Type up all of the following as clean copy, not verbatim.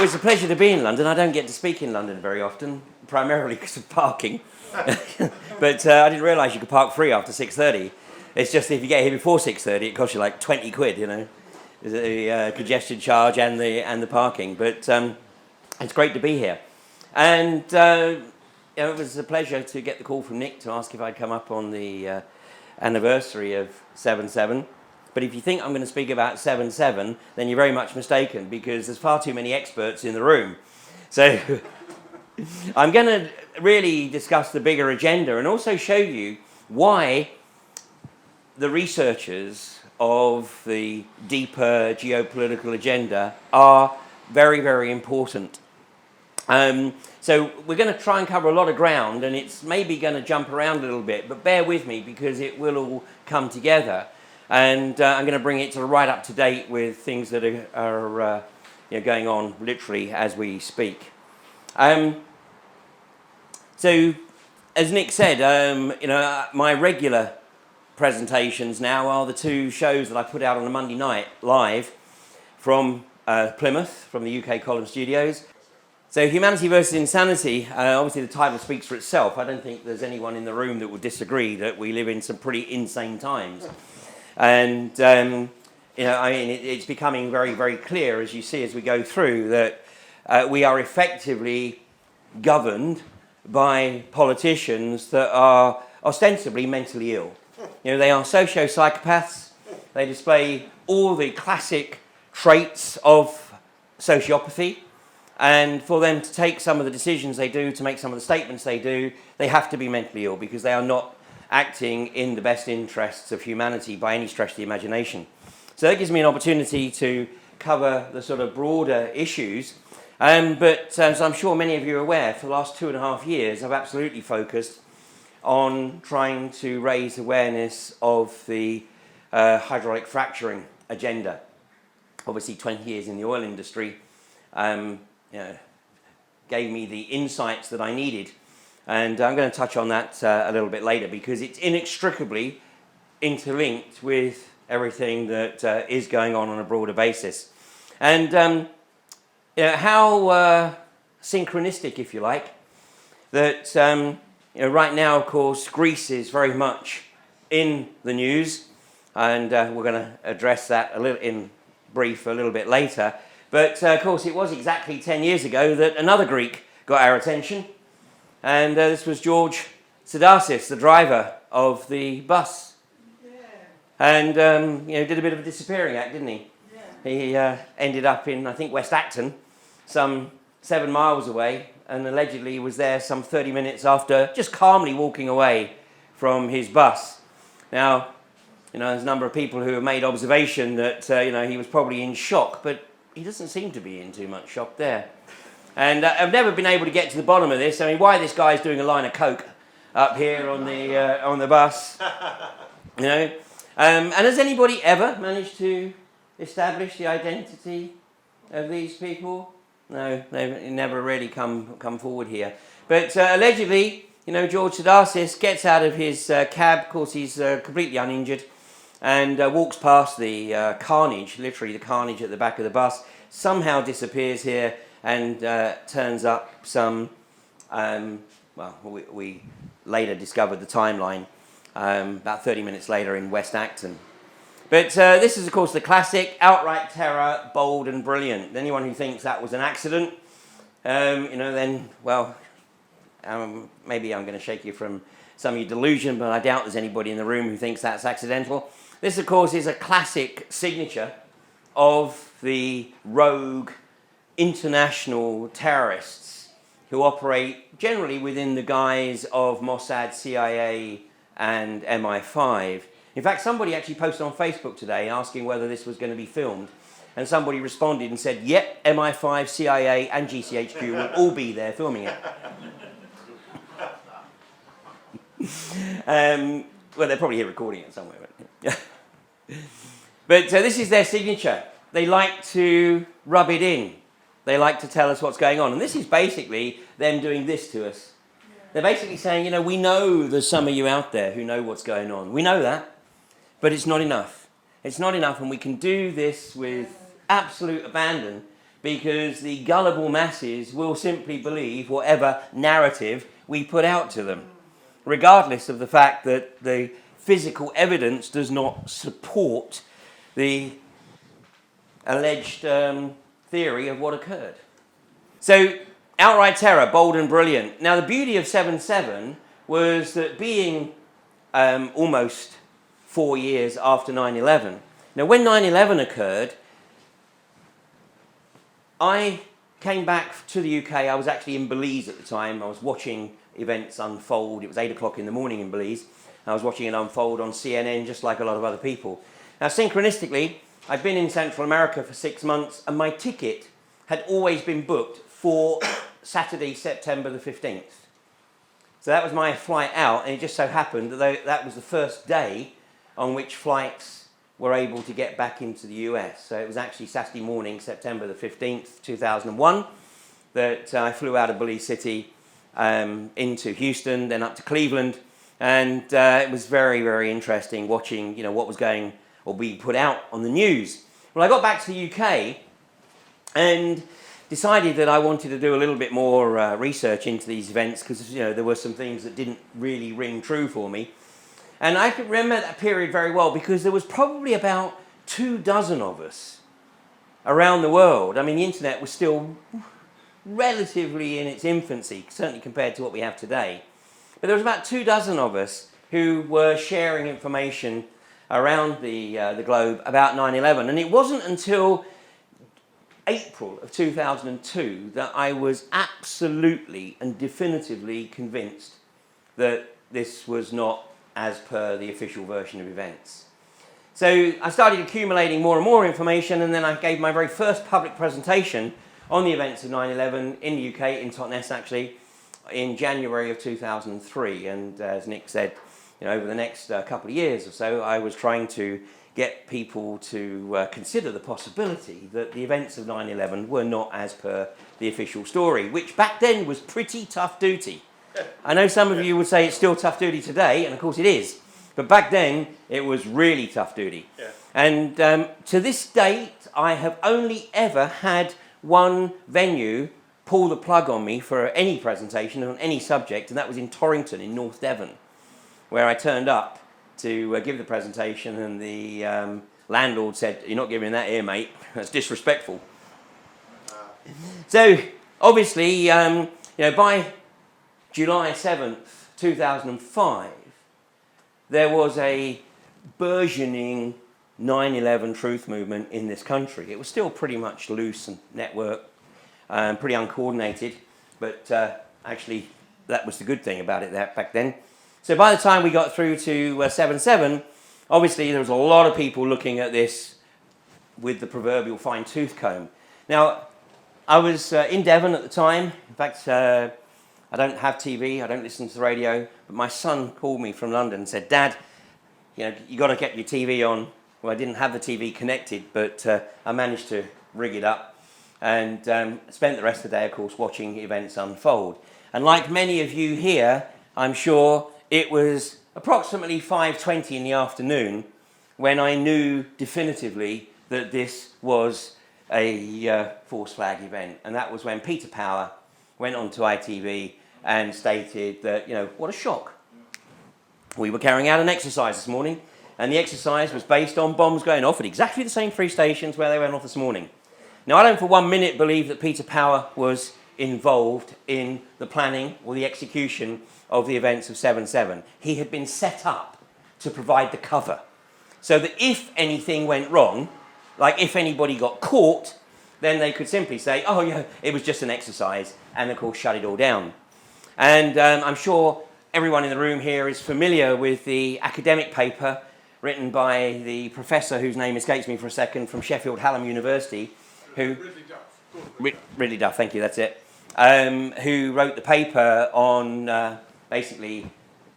Well, it's a pleasure to be in London. I don't get to speak in London very often, primarily because of parking. But I didn't realise you could park free after 6:30. It's just if you get here before 6:30, it costs you like 20 quid, you know, the congestion charge and the parking. But it's great to be here. And it was a pleasure to get the call from Nick to ask if I'd come up on the anniversary of 7/7. But if you think I'm going to speak about 7/7, then you're very much mistaken, because there's far too many experts in the room. So I'm going to really discuss the bigger agenda and also show you why the researchers of the deeper geopolitical agenda are very, very important. So we're going to try and cover a lot of ground, and it's maybe going to jump around a little bit, but bear with me because it will all come together. And I'm going to bring it to right up to date with things that are going on literally as we speak. So, as Nick said, my regular presentations now are the two shows that I put out on a Monday night live from Plymouth, from the UK Column Studios. So, Humanity versus Insanity, obviously the title speaks for itself. I don't think there's anyone in the room that would disagree that we live in some pretty insane times. And, it's becoming very, very clear, as you see as we go through, that we are effectively governed by politicians that are ostensibly mentally ill. They are socio-psychopaths. They display all the classic traits of sociopathy. And for them to take some of the decisions they do, to make some of the statements they do, they have to be mentally ill, because they are not acting in the best interests of humanity by any stretch of the imagination. So that gives me an opportunity to cover the sort of broader issues. But as I'm sure many of you are aware, for the last 2.5 years, I've absolutely focused on trying to raise awareness of the hydraulic fracturing agenda. Obviously, 20 years in the oil industry gave me the insights that I needed. And I'm going to touch on that a little bit later, because it's inextricably interlinked with everything that is going on a broader basis. And how synchronistic, if you like, that right now, of course, Greece is very much in the news, and we're going to address that a little in brief a little bit later. But of course, it was exactly 10 years ago that another Greek got our attention. And this was George Sidasis, the driver of the bus. Yeah. And, did a bit of a disappearing act, didn't he? Yeah. He ended up in, I think, West Acton, some 7 miles away, and allegedly was there some 30 minutes after just calmly walking away from his bus. Now, there's a number of people who have made observation that, he was probably in shock, but he doesn't seem to be in too much shock there. And I've never been able to get to the bottom of this. I mean, why this guy's doing a line of coke up here on the bus, And has anybody ever managed to establish the identity of these people? No, they've never really come forward here. But allegedly, George Sidasis gets out of his cab. Of course, he's completely uninjured, and walks past the carnage, literally the carnage at the back of the bus. Somehow disappears here. And turns up some, we later discovered the timeline, about 30 minutes later in West Acton. But this is, of course, the classic outright terror, bold and brilliant. Anyone who thinks that was an accident, then, maybe I'm going to shake you from some of your delusion, but I doubt there's anybody in the room who thinks that's accidental. This, of course, is a classic signature of the rogue international terrorists who operate generally within the guise of Mossad, CIA, and MI5. In fact, somebody actually posted on Facebook today asking whether this was going to be filmed, and somebody responded and said, yep, MI5, CIA, and GCHQ will all be there filming it. They're probably here recording it somewhere. But this is their signature. They like to rub it in. They like to tell us what's going on. And this is basically them doing this to us. They're basically saying, we know there's some of you out there who know what's going on. We know that, but it's not enough. It's not enough, and we can do this with absolute abandon because the gullible masses will simply believe whatever narrative we put out to them, regardless of the fact that the physical evidence does not support the alleged theory of what occurred. So, outright terror, bold and brilliant. Now, the beauty of 7/7 was that being almost 4 years after 9/11. Now, when 9/11 occurred, I came back to the UK. I was actually in Belize at the time. I was watching events unfold. It was 8 o'clock in the morning in Belize. I was watching it unfold on CNN, just like a lot of other people. Now, synchronistically, I'd been in Central America for 6 months, and my ticket had always been booked for Saturday, September the 15th. So that was my flight out, and it just so happened that that was the first day on which flights were able to get back into the US. So it was actually Saturday morning, September the 15th, 2001, that I flew out of Belize City into Houston, then up to Cleveland, and it was very, very interesting watching, what was going or being put out on the news. Well, I got back to the UK and decided that I wanted to do a little bit more research into these events because, there were some things that didn't really ring true for me. And I can remember that period very well because there was probably about 24 of us around the world. I mean, the internet was still relatively in its infancy, certainly compared to what we have today. But there was about 24 of us who were sharing information around the globe about 9/11. And it wasn't until April of 2002 that I was absolutely and definitively convinced that this was not as per the official version of events. So I started accumulating more and more information, and then I gave my very first public presentation on the events of 9/11 in the UK, in Totnes actually, in January of 2003. And as Nick said, over the next couple of years or so, I was trying to get people to consider the possibility that the events of 9/11 were not as per the official story, which back then was pretty tough duty. I know some of you would say it's still tough duty today, and of course it is, but back then it was really tough duty. Yeah. And to this date, I have only ever had one venue pull the plug on me for any presentation on any subject, and that was in Torrington in North Devon, where I turned up to give the presentation, and the landlord said, "You're not giving that here, mate. That's disrespectful." So, obviously, by July 7th, 2005, there was a burgeoning 9/11 truth movement in this country. It was still pretty much loose and networked, pretty uncoordinated, but actually that was the good thing about it back then. So by the time we got through to 7/7, obviously there was a lot of people looking at this with the proverbial fine-tooth comb. Now, I was in Devon at the time. In fact, I don't have TV, I don't listen to the radio, but my son called me from London and said, "Dad, you got to get your TV on." Well, I didn't have the TV connected, but I managed to rig it up and spent the rest of the day, of course, watching events unfold. And like many of you here, I'm sure it was approximately 5:20 in the afternoon when I knew definitively that this was a false flag event. And that was when Peter Power went on to ITV and stated that, what a shock. We were carrying out an exercise this morning, and the exercise was based on bombs going off at exactly the same 3 stations where they went off this morning. Now, I don't for 1 minute believe that Peter Power was involved in the planning or the execution of the events of 7/7. He had been set up to provide the cover, so that if anything went wrong, like if anybody got caught, then they could simply say, "Oh yeah, it was just an exercise," and of course shut it all down. And I'm sure everyone in the room here is familiar with the academic paper written by the professor whose name escapes me for a second from Sheffield Hallam University, who Ridley Duff, thank you, that's it. Who wrote the paper on basically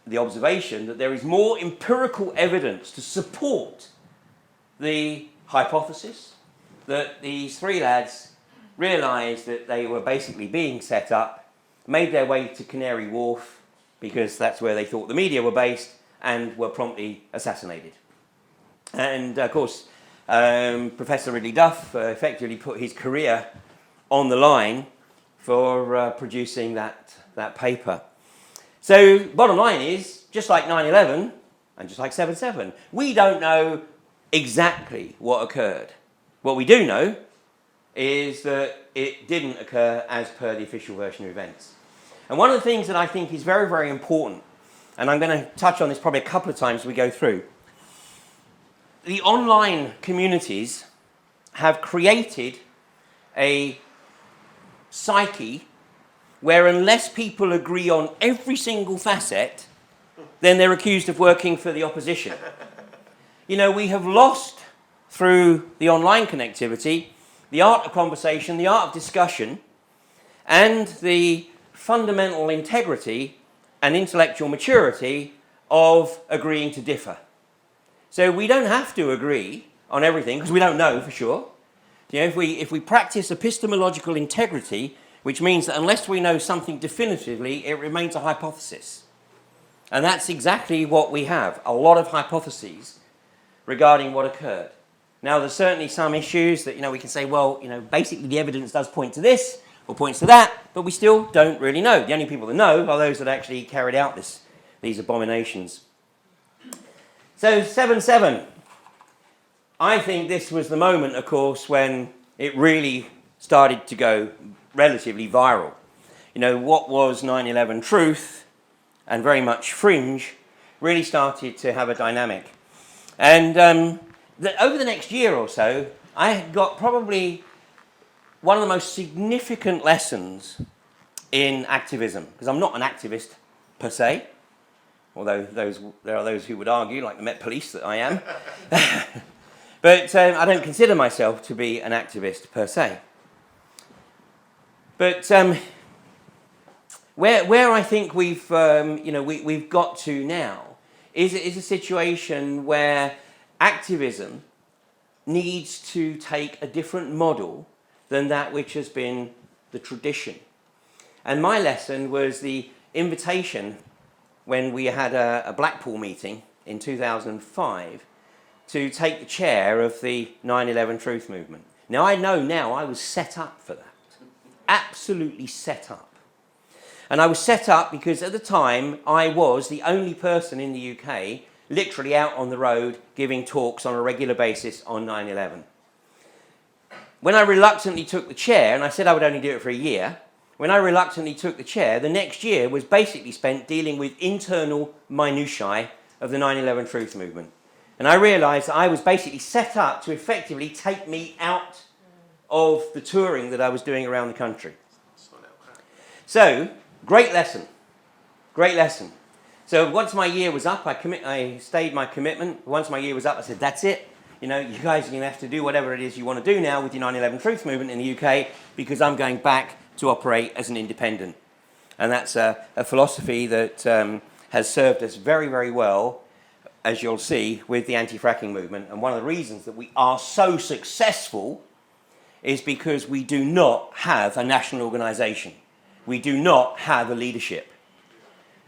the observation that there is more empirical evidence to support the hypothesis that these 3 lads realised that they were basically being set up, made their way to Canary Wharf because that's where they thought the media were based, and were promptly assassinated. And of course, Professor Ridley Duff effectively put his career on the line for producing that paper. So bottom line is, just like 9/11 and just like 7/7, we don't know exactly what occurred. What we do know is that it didn't occur as per the official version of events. And one of the things that I think is very, very important, and I'm going to touch on this probably a couple of times as we go through, the online communities have created a psyche where unless people agree on every single facet, then they're accused of working for the opposition. You know, we have lost, through the online connectivity, the art of conversation, the art of discussion, and the fundamental integrity and intellectual maturity of agreeing to differ. So we don't have to agree on everything, because we don't know for sure. You know, if we practice epistemological integrity, which means that unless we know something definitively, it remains a hypothesis. And that's exactly what we have, a lot of hypotheses regarding what occurred. Now, there's certainly some issues that, we can say, well, basically the evidence does point to this or points to that, but we still don't really know. The only people that know are those that actually carried out these abominations. So 7/7. I think this was the moment, of course, when it really started to go relatively viral. What was 9/11 truth and very much fringe really started to have a dynamic. And over the next year or so, I got probably one of the most significant lessons in activism, because I'm not an activist per se, although there are those who would argue, like the Met Police, that I am. But I don't consider myself to be an activist per se. But where I think we've got to now is a situation where activism needs to take a different model than that which has been the tradition. And my lesson was the invitation when we had a Blackpool meeting in 2005 to take the chair of the 9/11 Truth Movement. Now, I know now I was set up for that. Absolutely set up. And I was set up because at the time I was the only person in the UK literally out on the road giving talks on a regular basis on 9/11. When I reluctantly took the chair, and I said I would only do it for a year, when I reluctantly took the chair, the next year was basically spent dealing with internal minutiae of the 9/11 Truth Movement. And I realised that I was basically set up to effectively take me out of the touring that I was doing around the country. So, great lesson. Great lesson. So once my year was up, I stayed my commitment. Once my year was up, I said, that's it. You guys are going to have to do whatever it is you want to do now with your 9/11 Truth Movement in the UK, because I'm going back to operate as an independent. And that's a philosophy that has served us very, very well, as you'll see, with the anti-fracking movement. And one of the reasons that we are so successful is because we do not have a national organisation. We do not have a leadership.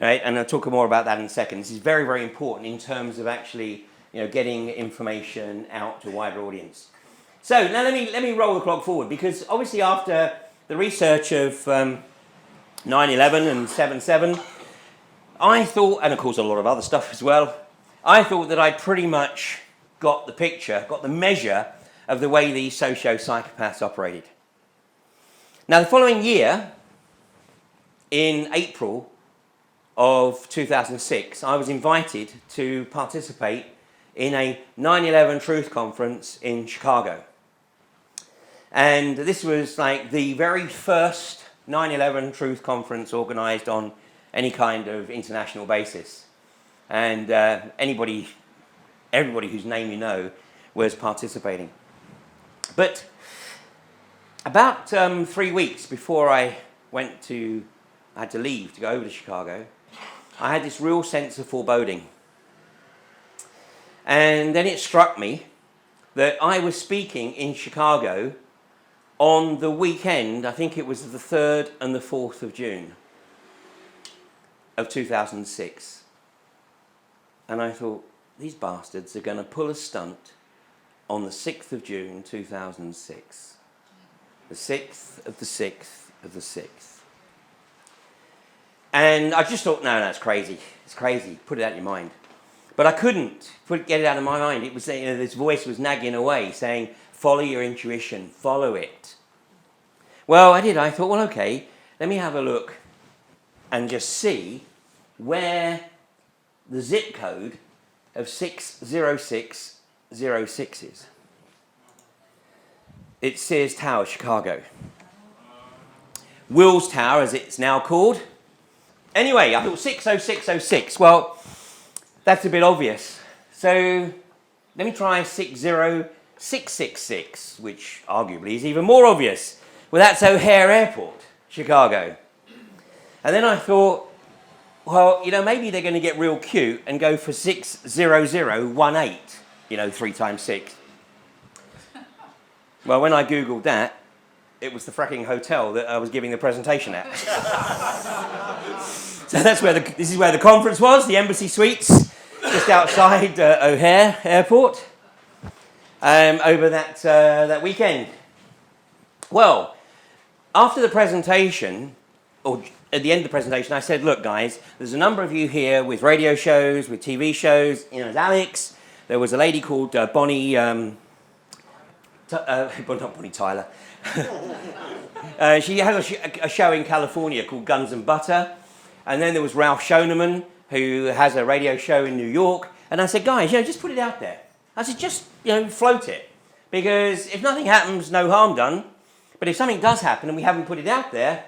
Right? And I'll talk more about that in a second. This is very, very important in terms of actually getting information out to a wider audience. So now let me roll the clock forward, because obviously after the research of 9/11 and 7/7, I thought, and of course a lot of other stuff as well, I thought that I'd pretty much got the picture, got the measure of the way these socio-psychopaths operated. Now the following year, in April of 2006, I was invited to participate in a 9/11 Truth Conference in Chicago. And this was like the very first 9/11 Truth Conference organised on any kind of international basis. And everybody whose name you know was participating. But about 3 weeks before I had to leave to go over to Chicago, I had this real sense of foreboding. And then it struck me that I was speaking in Chicago on the weekend, I think it was the 3rd and the 4th of June of 2006. And I thought, these bastards are going to pull a stunt on the 6th of June 2006. The 6th of the 6th of the 6th. And I just thought, no, that's crazy. It's crazy. Put it out of your mind. But I couldn't get it out of my mind. It was, this voice was nagging away, saying, follow your intuition, follow it. Well, I did. I thought, well, okay, let me have a look and just see where the zip code of 60606 is. It's Sears Tower, Chicago. Wills Tower, as it's now called. Anyway, I thought 60606. Well, that's a bit obvious. So let me try 60666, which arguably is even more obvious. Well, that's O'Hare Airport, Chicago. And then I thought, well, maybe they're going to get real cute and go for 60018, 3 times 6. Well, when I Googled that, it was the fracking hotel that I was giving the presentation at. So this is where the conference was, the Embassy Suites, just outside O'Hare Airport, over that weekend. Well, after the presentation, or at the end of the presentation, I said, look, guys, there's a number of you here with radio shows, with TV shows. There's Alex. There was a lady called Bonnie, not Bonnie Tyler. She has a show in California called Guns and Butter. And then there was Ralph Schoenemann, who has a radio show in New York. And I said, guys, just put it out there. I said, just, float it. Because if nothing happens, no harm done. But if something does happen and we haven't put it out there,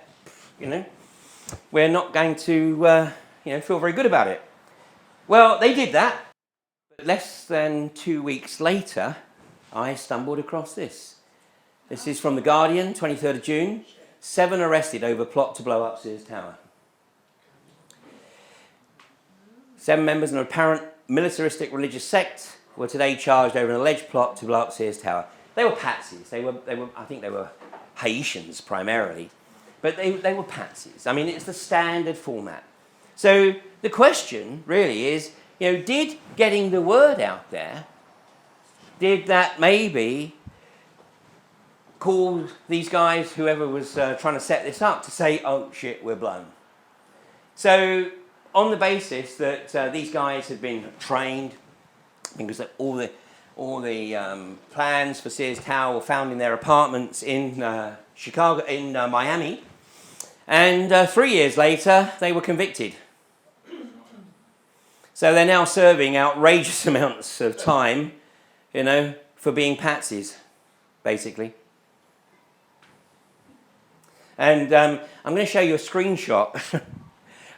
we're not going to, feel very good about it. Well, they did that. But less than 2 weeks later, I stumbled across this. This is from The Guardian, 23rd of June. 7 arrested over plot to blow up Sears Tower. 7 members of an apparent militaristic religious sect were today charged over an alleged plot to blow up Sears Tower. They were patsies. I think they were Haitians primarily. But they were patsies. I mean, it's the standard format. So the question really is, did getting the word out there, did that maybe call these guys, whoever was trying to set this up, to say, oh shit, we're blown? So on the basis that these guys had been trained, because all the plans for Sears Tower were found in their apartments in Chicago, in Miami, and 3 years later they were convicted. So they're now serving outrageous amounts of time, for being patsies, basically. And I'm going to show you a screenshot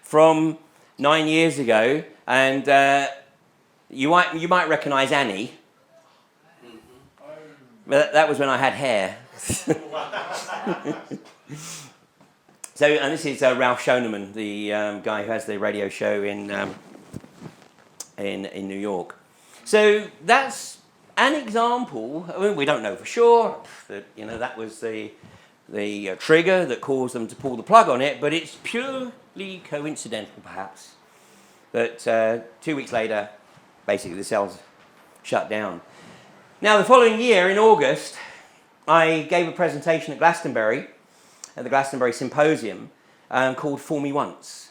from 9 years ago, and you might recognise Annie. But that was when I had hair. So, and this is Ralph Schoenemann, the guy who has the radio show in New York. So that's an example. I mean, we don't know for sure that that was the trigger that caused them to pull the plug on it, but it's purely coincidental, perhaps, that 2 weeks later, basically the cells shut down. Now, the following year, in August, I gave a presentation at Glastonbury, at the Glastonbury Symposium, called Fool Me Once.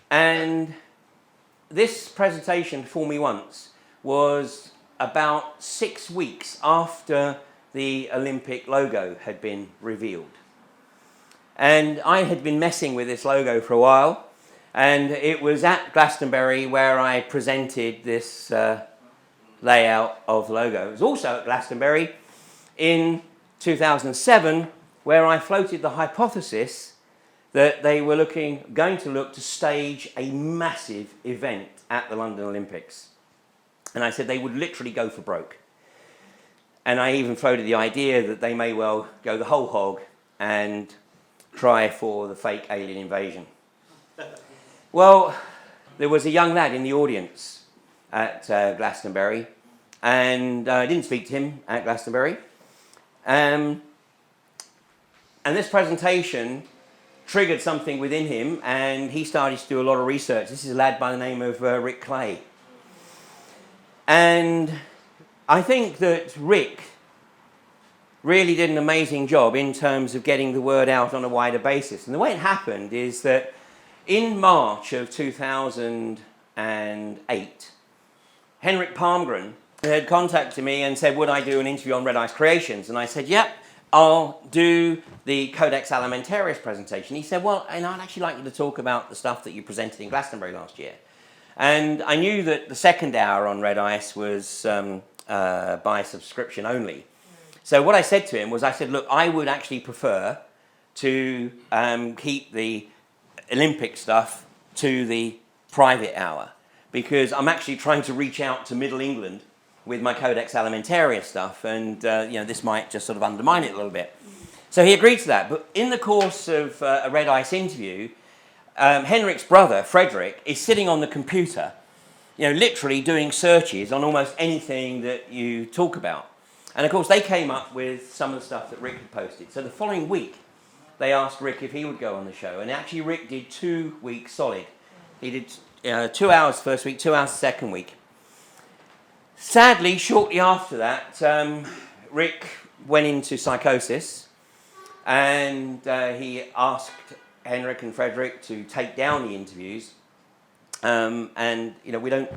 And this presentation, Fool Me Once, was about 6 weeks after the Olympic logo had been revealed. And I had been messing with this logo for a while, and it was at Glastonbury where I presented this layout of the logo. It was also at Glastonbury in 2007 where I floated the hypothesis that they were going to look to stage a massive event at the London Olympics. And I said they would literally go for broke. And I even floated the idea that they may well go the whole hog and try for the fake alien invasion. Well, there was a young lad in the audience at Glastonbury, and I didn't speak to him at Glastonbury. And this presentation triggered something within him, and he started to do a lot of research. This is a lad by the name of Rick Clay. And I think that Rick really did an amazing job in terms of getting the word out on a wider basis. And the way it happened is that in March of 2008, Henrik Palmgren had contacted me and said, would I do an interview on Red Ice Creations? And I said, yep, I'll do the Codex Alimentarius presentation. He said, well, and I'd actually like you to talk about the stuff that you presented in Glastonbury last year. And I knew that the second hour on Red Ice was by subscription only. So what I said to him was, I said, look, I would actually prefer to keep the Olympic stuff to the private hour, because I'm actually trying to reach out to Middle England with my Codex Alimentarius stuff, and this might just sort of undermine it a little bit. So he agreed to that. But in the course of a Red Ice interview, Henrik's brother, Frederick, is sitting on the computer, literally doing searches on almost anything that you talk about. And of course, they came up with some of the stuff that Rick had posted. So the following week, they asked Rick if he would go on the show. And actually, Rick did 2 weeks solid. He did 2 hours first week, 2 hours second week. Sadly, shortly after that, Rick went into psychosis, and he asked Henrik and Frederick to take down the interviews. And we don't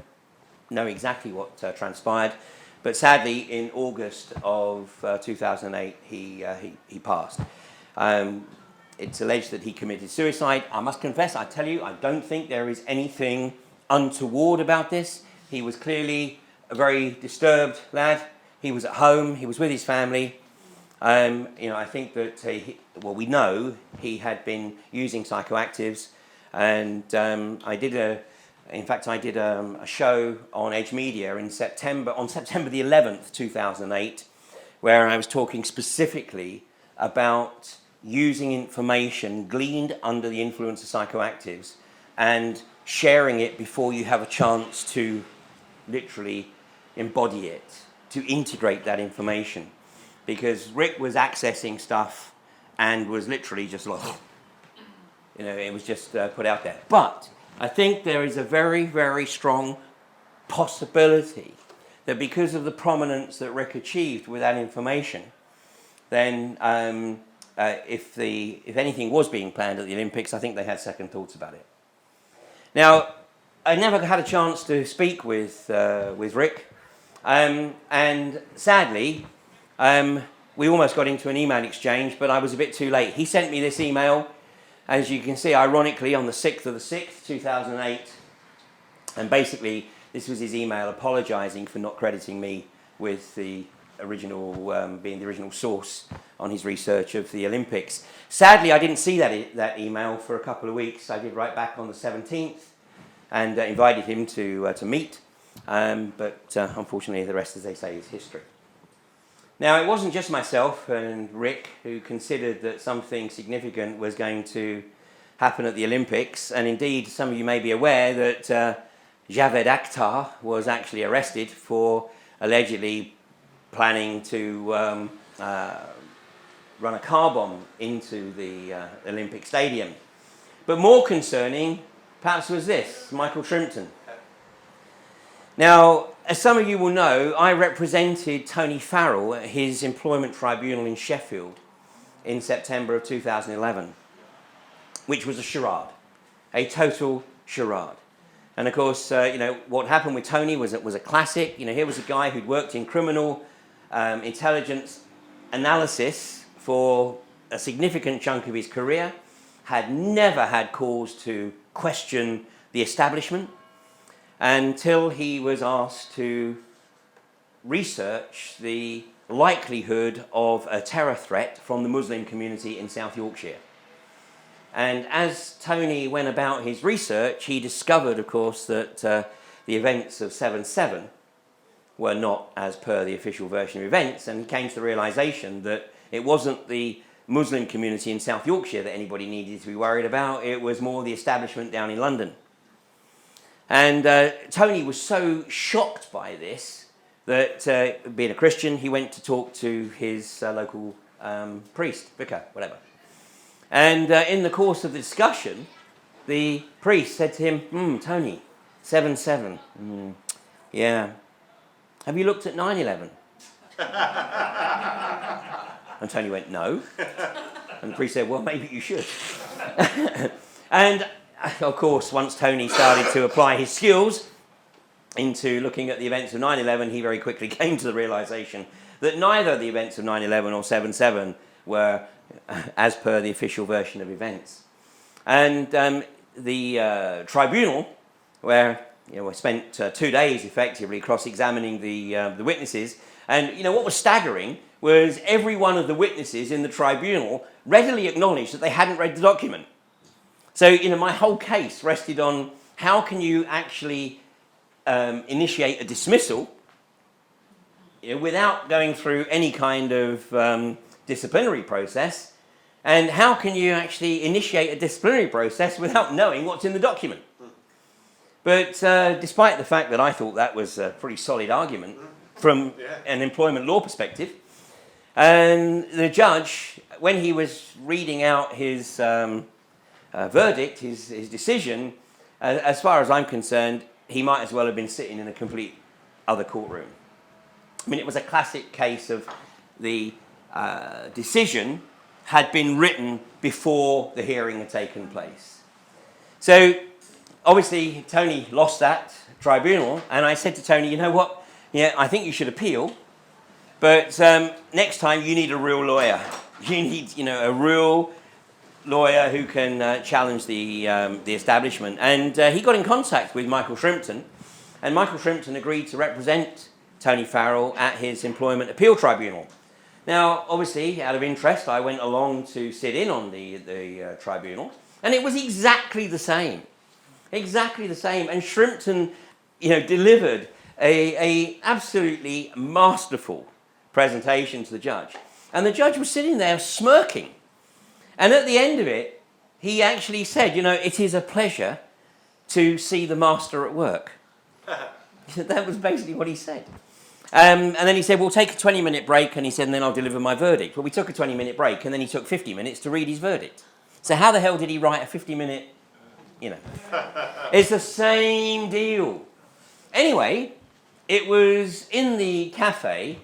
know exactly what transpired, but sadly, in August of 2008, he passed. It's alleged that he committed suicide. I must confess, I tell you, I don't think there is anything untoward about this. He was clearly a very disturbed lad. He was at home. He was with his family. I think that we know he had been using psychoactives, and I did a show on Edge Media on September the 11th, 2008, where I was talking specifically about using information gleaned under the influence of psychoactives and sharing it before you have a chance to literally embody it, to integrate that information. Because Rick was accessing stuff and was literally just like, it was just put out there. But I think there is a very, very strong possibility that because of the prominence that Rick achieved with that information, then if anything was being planned at the Olympics, I think they had second thoughts about it. Now, I never had a chance to speak with Rick, and sadly, we almost got into an email exchange, but I was a bit too late. He sent me this email, as you can see, ironically, on the 6th of the 6th, 2008, and basically, this was his email apologising for not crediting me with the original, being the original source on his research of the Olympics. Sadly, I didn't see that email for a couple of weeks. I did write back on the 17th and invited him to meet, but unfortunately, the rest, as they say, is history. Now, it wasn't just myself and Rick who considered that something significant was going to happen at the Olympics, and indeed, some of you may be aware that Javed Akhtar was actually arrested for allegedly planning to run a car bomb into the Olympic Stadium. But more concerning, perhaps, was this, Michael Shrimpton. Now, as some of you will know, I represented Tony Farrell at his employment tribunal in Sheffield in September of 2011, which was a charade, a total charade. And of course, what happened with Tony was a classic. Here was a guy who'd worked in criminal intelligence analysis for a significant chunk of his career, had never had cause to question the establishment until he was asked to research the likelihood of a terror threat from the Muslim community in South Yorkshire. And as Tony went about his research, he discovered, of course, that the events of 7/7 were not as per the official version of events, and he came to the realization that it wasn't the Muslim community in South Yorkshire that anybody needed to be worried about, it was more the establishment down in London. And Tony was so shocked by this that, being a Christian, he went to talk to his local priest, vicar, whatever. And in the course of the discussion, the priest said to him, Tony, 7/7, yeah. Have you looked at 9/11? And Tony went, no. And the priest said, well, maybe you should. And, of course, once Tony started to apply his skills into looking at the events of 9/11, he very quickly came to the realization that neither the events of 9/11 or 7/7 were as per the official version of events. And the tribunal, where we spent 2 days effectively cross-examining the witnesses, and what was staggering was every one of the witnesses in the tribunal readily acknowledged that they hadn't read the document. So my whole case rested on how can you actually initiate a dismissal without going through any kind of disciplinary process, and how can you actually initiate a disciplinary process without knowing what's in the document. But despite the fact that I thought that was a pretty solid argument from an employment law perspective, and the judge, when he was reading out his verdict, his decision, as far as I'm concerned, he might as well have been sitting in a complete other courtroom. I mean, it was a classic case of the decision had been written before the hearing had taken place. So, obviously, Tony lost that tribunal, and I said to Tony, you know what, I think you should appeal, but next time you need a real lawyer. You need, a real lawyer who can challenge the establishment. And he got in contact with Michael Shrimpton, and Michael Shrimpton agreed to represent Tony Farrell at his employment appeal tribunal. Now, obviously, out of interest, I went along to sit in on the tribunal, and it was exactly the same. Exactly the same. And Shrimpton, delivered a absolutely masterful presentation to the judge. And the judge was sitting there smirking. And at the end of it, he actually said, it is a pleasure to see the master at work. That was basically what he said. And then he said, we'll take a 20-minute break, and he said, and then I'll deliver my verdict. Well, we took a 20-minute break, and then he took 50 minutes to read his verdict. So how the hell did he write a 50-minute, It's the same deal. Anyway, it was in the cafe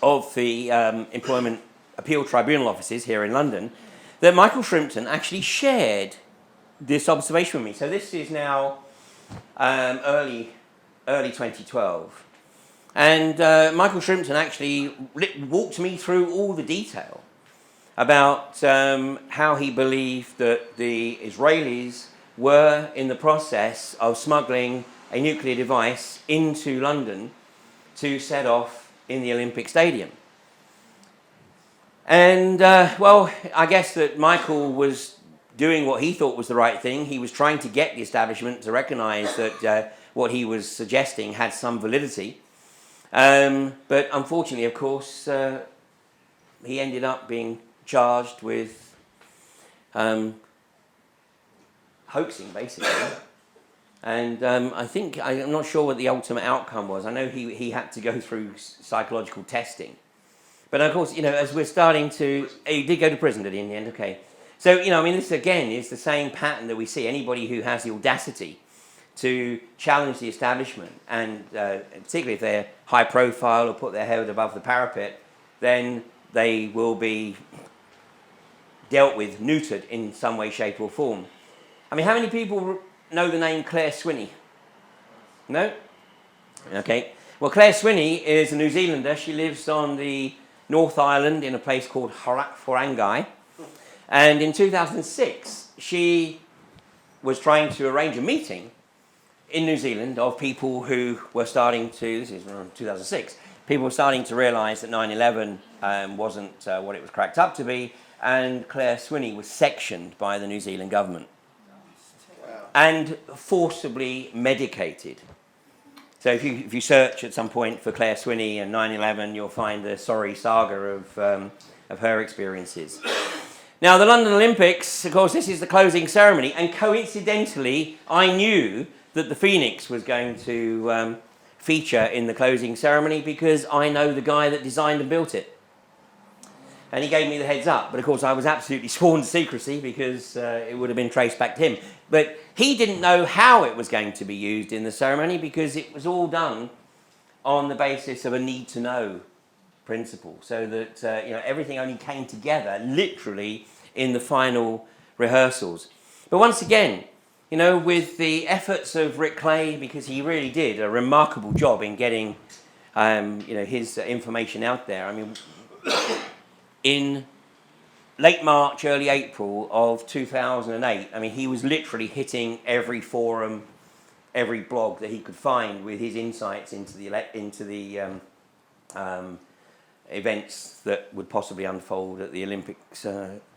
of the Employment Appeal Tribunal offices here in London that Michael Shrimpton actually shared this observation with me. So this is now early 2012. And Michael Shrimpton actually walked me through all the detail about how he believed that the Israelis were in the process of smuggling a nuclear device into London to set off in the Olympic Stadium. And, I guess that Michael was doing what he thought was the right thing. He was trying to get the establishment to recognise that what he was suggesting had some validity. But unfortunately, of course, he ended up being charged with hoaxing, basically. And I'm not sure what the ultimate outcome was. I know he had to go through psychological testing. But of course, as we're starting to... He did go to prison, did he, in the end? Okay. So, this again is the same pattern that we see. Anybody who has the audacity to challenge the establishment, and particularly if they're high profile or put their head above the parapet, then they will be dealt with, neutered in some way, shape or form. I mean, how many people know the name Claire Swinney? No? Okay. Well, Claire Swinney is a New Zealander. She lives on the North Island in a place called Horangai. And in 2006, she was trying to arrange a meeting in New Zealand of people who were starting to, this is around 2006, people were starting to realise that 9/11 wasn't what it was cracked up to be, and Claire Swinney was sectioned by the New Zealand government. Wow. And forcibly medicated. So if you search at some point for Claire Swinney and 9/11, you'll find the sorry saga of her experiences. Now, the London Olympics, of course, this is the closing ceremony, and coincidentally, I knew that the Phoenix was going to feature in the closing ceremony because I know the guy that designed and built it. And he gave me the heads up. But of course, I was absolutely sworn to secrecy because it would have been traced back to him. But he didn't know how it was going to be used in the ceremony because it was all done on the basis of a need to know principle, so that everything only came together literally in the final rehearsals. But once again, with the efforts of Rick Clay, because he really did a remarkable job in getting his information out there. I mean, in late March, early April of 2008, I mean, he was literally hitting every forum, every blog that he could find with his insights into the events that would possibly unfold at the Olympics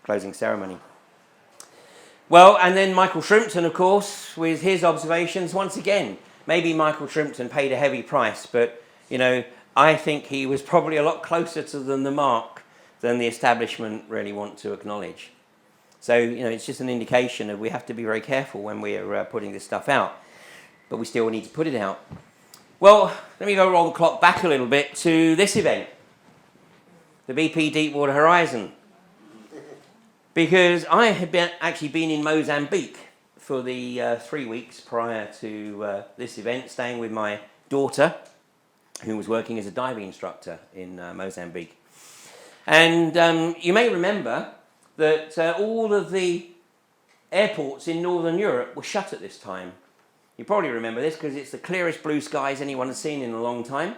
closing ceremony. Well, and then Michael Shrimpton, of course, with his observations. Once again, maybe Michael Shrimpton paid a heavy price, but, I think he was probably a lot closer to the mark than the establishment really want to acknowledge. So, it's just an indication of we have to be very careful when we are putting this stuff out, but we still need to put it out. Well, let me go roll the clock back a little bit to this event, the BP Deepwater Horizon. Because I had actually been in Mozambique for the 3 weeks prior to this event, staying with my daughter, who was working as a diving instructor in Mozambique. And you may remember that all of the airports in Northern Europe were shut at this time. You probably remember this because it's the clearest blue skies anyone has seen in a long time.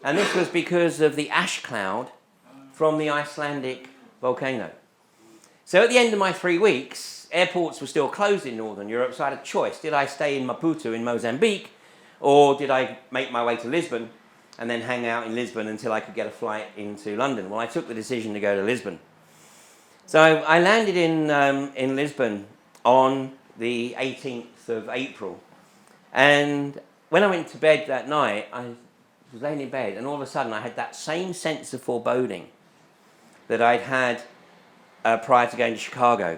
And this was because of the ash cloud from the Icelandic volcano. So at the end of my 3 weeks, airports were still closed in Northern Europe, so I had a choice. Did I stay in Maputo in Mozambique, or did I make my way to Lisbon and then hang out in Lisbon until I could get a flight into London? Well, I took the decision to go to Lisbon. So I landed in Lisbon on the 18th of April. And when I went to bed that night, I was laying in bed, and all of a sudden I had that same sense of foreboding that I'd had prior to going to Chicago.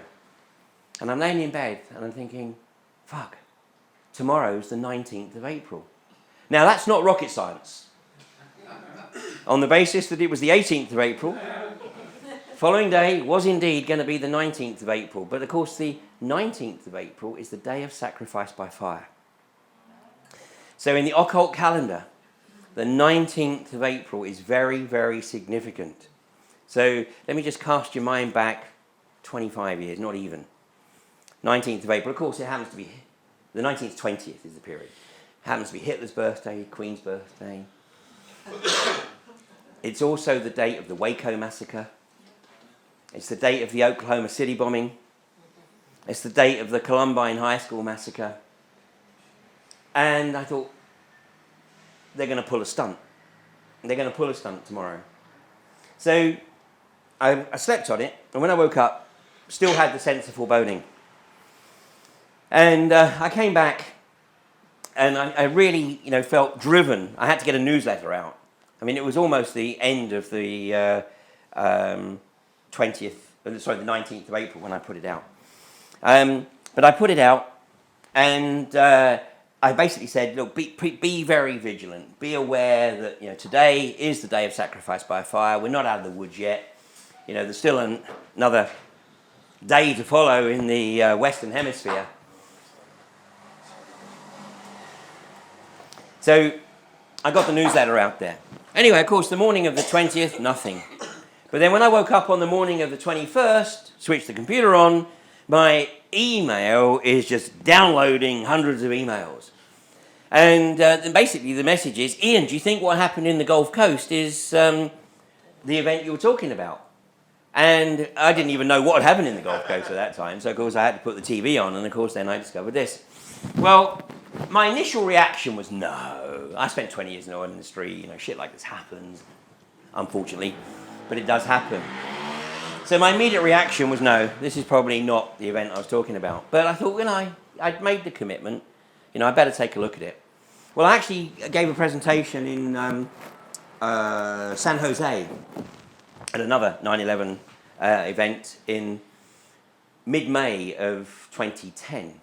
And I'm laying in bed and I'm thinking, fuck, tomorrow's the 19th of April. Now that's not rocket science. On the basis that it was the 18th of April, following day was indeed going to be the 19th of April. But of course the 19th of April is the day of sacrifice by fire. So in the occult calendar, the 19th of April is very, very significant. So let me just cast your mind back 25 years, not even. 19th of April, of course it happens to be, the 19th, 20th is the period. It happens to be Hitler's birthday, Queen's birthday. It's also the date of the Waco massacre. It's the date of the Oklahoma City bombing. It's the date of the Columbine High School massacre. And I thought, they're going to pull a stunt. They're going to pull a stunt tomorrow. So I slept on it, and when I woke up, still had the sense of foreboding. And I came back, and I really, felt driven. I had to get a newsletter out. I mean, it was almost the end of the 19th of April when I put it out. But I put it out, and I basically said, look, be very vigilant. Be aware that today is the day of sacrifice by fire. We're not out of the woods yet. There's still another day to follow in the Western Hemisphere. So I got the newsletter out there. Anyway, of course, the morning of the 20th, nothing. But then when I woke up on the morning of the 21st, switched the computer on, my email is just downloading hundreds of emails. And basically the message is, Ian, do you think what happened in the Gulf Coast is the event you were talking about? And I didn't even know what had happened in the Gulf Coast at that time, so of course I had to put the TV on, and of course then I discovered this. Well, my initial reaction was no. I spent 20 years in the oil industry, shit like this happens, unfortunately, but it does happen. So my immediate reaction was no, this is probably not the event I was talking about. But I thought when I'd made the commitment, I better take a look at it. Well, I actually gave a presentation in San Jose at another 9/11 event in mid-May of 2010.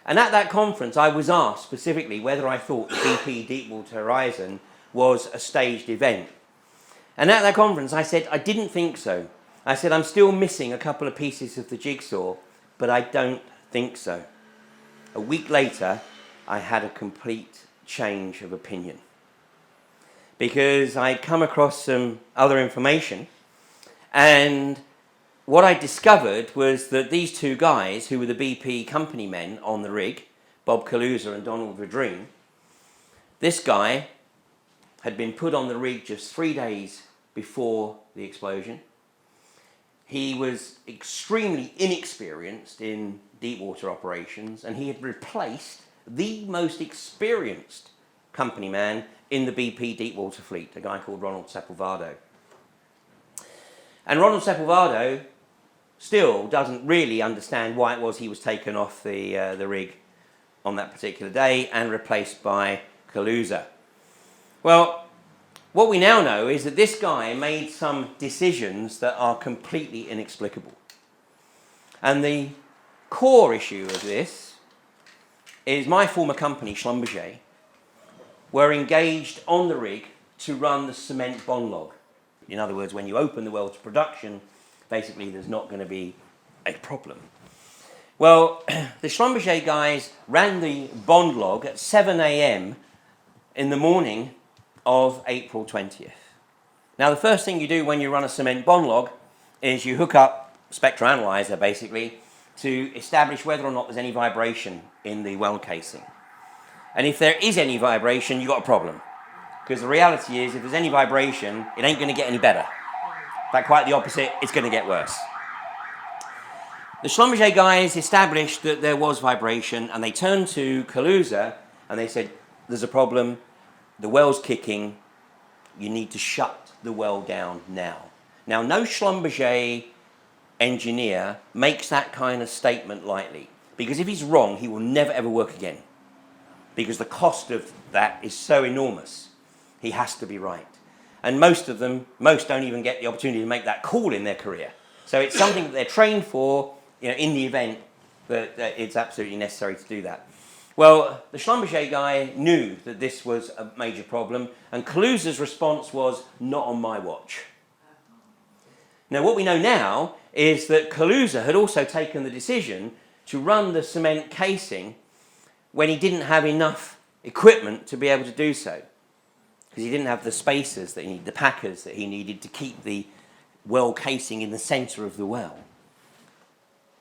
And at that conference, I was asked specifically whether I thought the BP Deepwater Horizon was a staged event. And at that conference, I said, I didn't think so. I said, I'm still missing a couple of pieces of the jigsaw, but I don't think so. A week later, I had a complete change of opinion. because I'd come across some other information, and what I discovered was that these two guys, who were the BP company men on the rig, Bob Kaluza and Donald Verdreen, this guy had been put on the rig just 3 days before the explosion. He was extremely inexperienced in deep water operations, and he had replaced the most experienced company man in the BP deep water fleet, a guy called Ronald Sepulvado. And Ronald Sepulvado still doesn't really understand why it was he was taken off the rig on that particular day and replaced by Kaluza. Well, what we now know is that this guy made some decisions that are completely inexplicable. And the core issue of this is my former company, Schlumberger, were engaged on the rig to run the cement bond log. In other words, when you open the well to production, basically there's not going to be a problem. Well, the Schlumberger guys ran the bond log at 7 a.m. in the morning of April 20th. Now, the first thing you do when you run a cement bond log is you hook up a spectroanalyzer, basically, to establish whether or not there's any vibration in the well casing. And if there is any vibration, you've got a problem. Because the reality is, if there's any vibration, it ain't going to get any better. In fact, quite the opposite, it's going to get worse. The Schlumberger guys established that there was vibration, and they turned to Kaluza and they said, there's a problem, the well's kicking, you need to shut the well down now. Now, no Schlumberger engineer makes that kind of statement lightly, because if he's wrong, he will never ever work again, because the cost of that is so enormous. He has to be right. And most don't even get the opportunity to make that call in their career. So it's something that they're trained for, in the event that it's absolutely necessary to do that. Well, the Schlumberger guy knew that this was a major problem, and Kaluza's response was, not on my watch. Now, what we know now is that Kaluza had also taken the decision to run the cement casing when he didn't have enough equipment to be able to do so. Because he didn't have the spacers that he needed, the packers that he needed to keep the well casing in the centre of the well.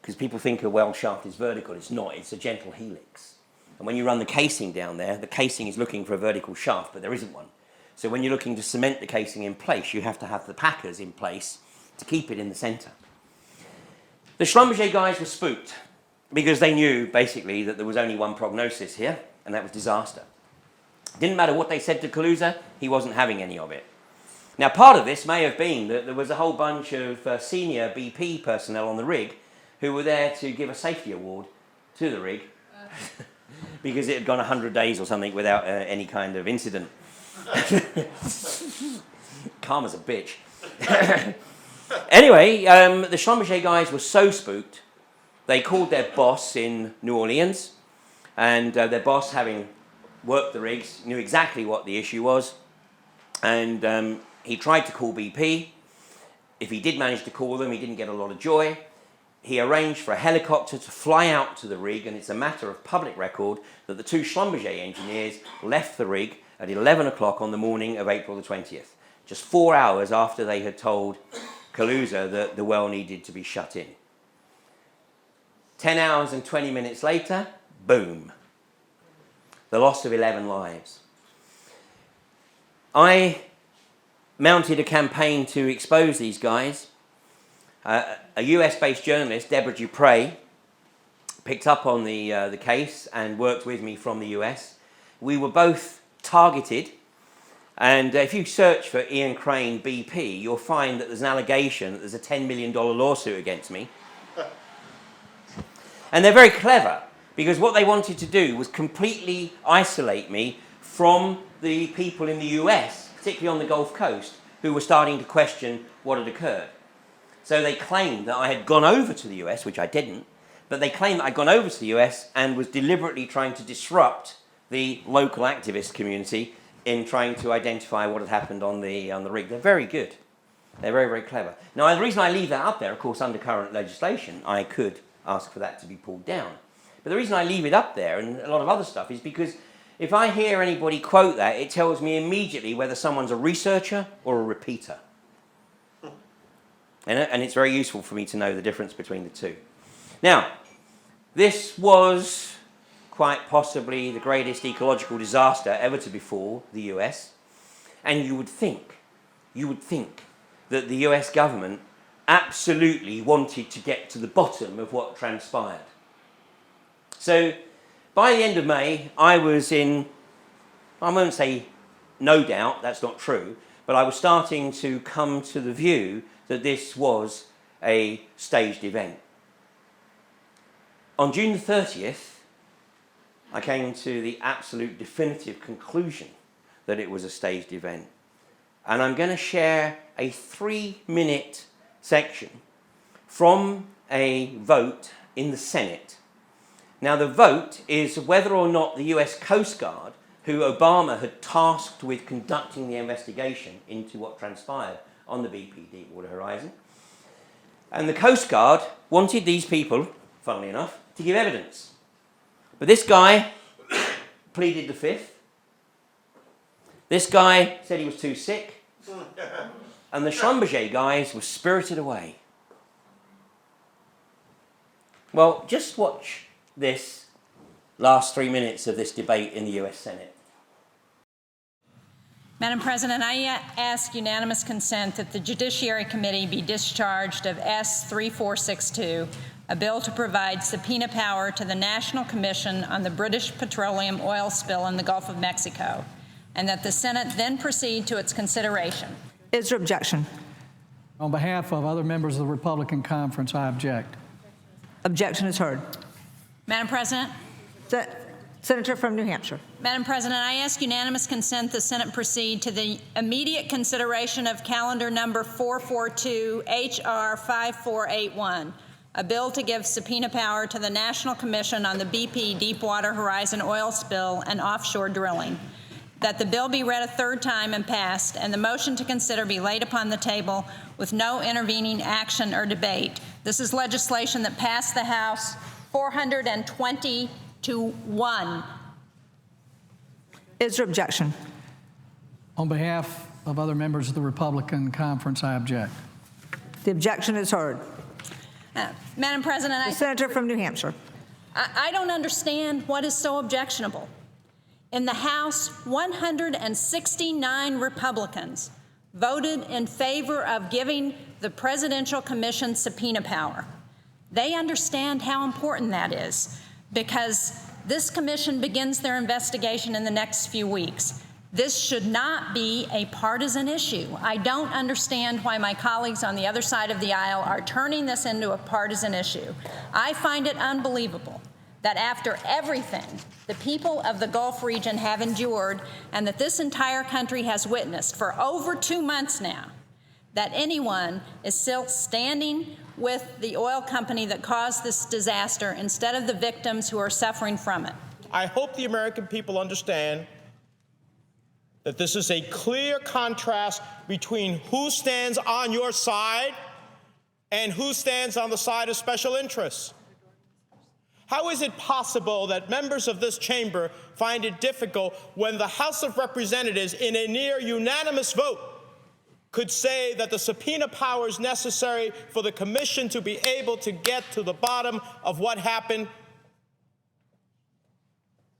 Because people think a well shaft is vertical. It's not. It's a gentle helix. And when you run the casing down there, the casing is looking for a vertical shaft, but there isn't one. So when you're looking to cement the casing in place, you have to have the packers in place to keep it in the centre. The Schlumberger guys were spooked, because they knew, basically, that there was only one prognosis here, and that was disaster. Didn't matter what they said to Kaluza, he wasn't having any of it. Now, part of this may have been that there was a whole bunch of senior BP personnel on the rig who were there to give a safety award to the rig because it had gone 100 days or something without any kind of incident. Calm as a bitch. Anyway, the Schlumberger guys were so spooked, they called their boss in New Orleans, and their boss, having worked the rigs, knew exactly what the issue was, and he tried to call BP. If he did manage to call them, he didn't get a lot of joy. He arranged for a helicopter to fly out to the rig, and it's a matter of public record that the two Schlumberger engineers left the rig at 11 o'clock on the morning of April the 20th, just 4 hours after they had told Kaluza that the well needed to be shut in. 10 hours and 20 minutes later, boom. The loss of 11 lives. I mounted a campaign to expose these guys. A US-based journalist, Deborah Dupre, picked up on the case and worked with me from the US. We were both targeted, and if you search for Ian Crane BP, you'll find that there's an allegation that there's a $10 million lawsuit against me. And they're very clever, because what they wanted to do was completely isolate me from the people in the US, particularly on the Gulf Coast, who were starting to question what had occurred. So they claimed that I had gone over to the US, which I didn't, but they claimed that I'd gone over to the US and was deliberately trying to disrupt the local activist community in trying to identify what had happened on the rig. They're very good. They're very, very clever. Now, the reason I leave that up there, of course, under current legislation, I could ask for that to be pulled down. But the reason I leave it up there, and a lot of other stuff, is because if I hear anybody quote that, it tells me immediately whether someone's a researcher or a repeater. And it's very useful for me to know the difference between the two. Now, this was quite possibly the greatest ecological disaster ever to befall the US. And you would think that the US government absolutely wanted to get to the bottom of what transpired. So by the end of May, I was in, I won't say no doubt, that's not true, but I was starting to come to the view that this was a staged event. On June the 30th, I came to the absolute definitive conclusion that it was a staged event. And I'm going to share a 3-minute section from a vote in the Senate. Now, the vote is whether or not the US Coast Guard, who Obama had tasked with conducting the investigation into what transpired on the BP Deepwater Horizon, and the Coast Guard wanted these people, funnily enough, to give evidence. But this guy pleaded the fifth. This guy said he was too sick. And the Schlumberger guys were spirited away. Well, just watch this last 3 minutes of this debate in the US Senate. Madam President, I ask unanimous consent that the Judiciary Committee be discharged of S-3462, a bill to provide subpoena power to the National Commission on the British Petroleum Oil Spill in the Gulf of Mexico, and that the Senate then proceed to its consideration. Is there objection? On behalf of other members of the Republican conference, I object. Objection is heard. Madam President? Senator from New Hampshire. Madam President, I ask unanimous consent the Senate proceed to the immediate consideration of calendar number 442 H.R. 5481, a bill to give subpoena power to the National Commission on the BP Deepwater Horizon oil spill and offshore drilling, that the bill be read a third time and passed, and the motion to consider be laid upon the table with no intervening action or debate. This is legislation that passed the House 420 to 1. Is there objection? On behalf of other members of the Republican conference, I object. The objection is heard. Madam President, The Senator from New Hampshire. I don't understand what is so objectionable. In the House, 169 Republicans voted in favor of giving the Presidential Commission subpoena power. They understand how important that is, because this commission begins their investigation in the next few weeks. This should not be a partisan issue. I don't understand why my colleagues on the other side of the aisle are turning this into a partisan issue. I find it unbelievable that after everything the people of the Gulf region have endured and that this entire country has witnessed for over 2 months now, that anyone is still standing with the oil company that caused this disaster instead of the victims who are suffering from it. I hope the American people understand that this is a clear contrast between who stands on your side and who stands on the side of special interests. How is it possible that members of this chamber find it difficult when the House of Representatives, in a near unanimous vote, could say that the subpoena powers necessary for the commission to be able to get to the bottom of what happened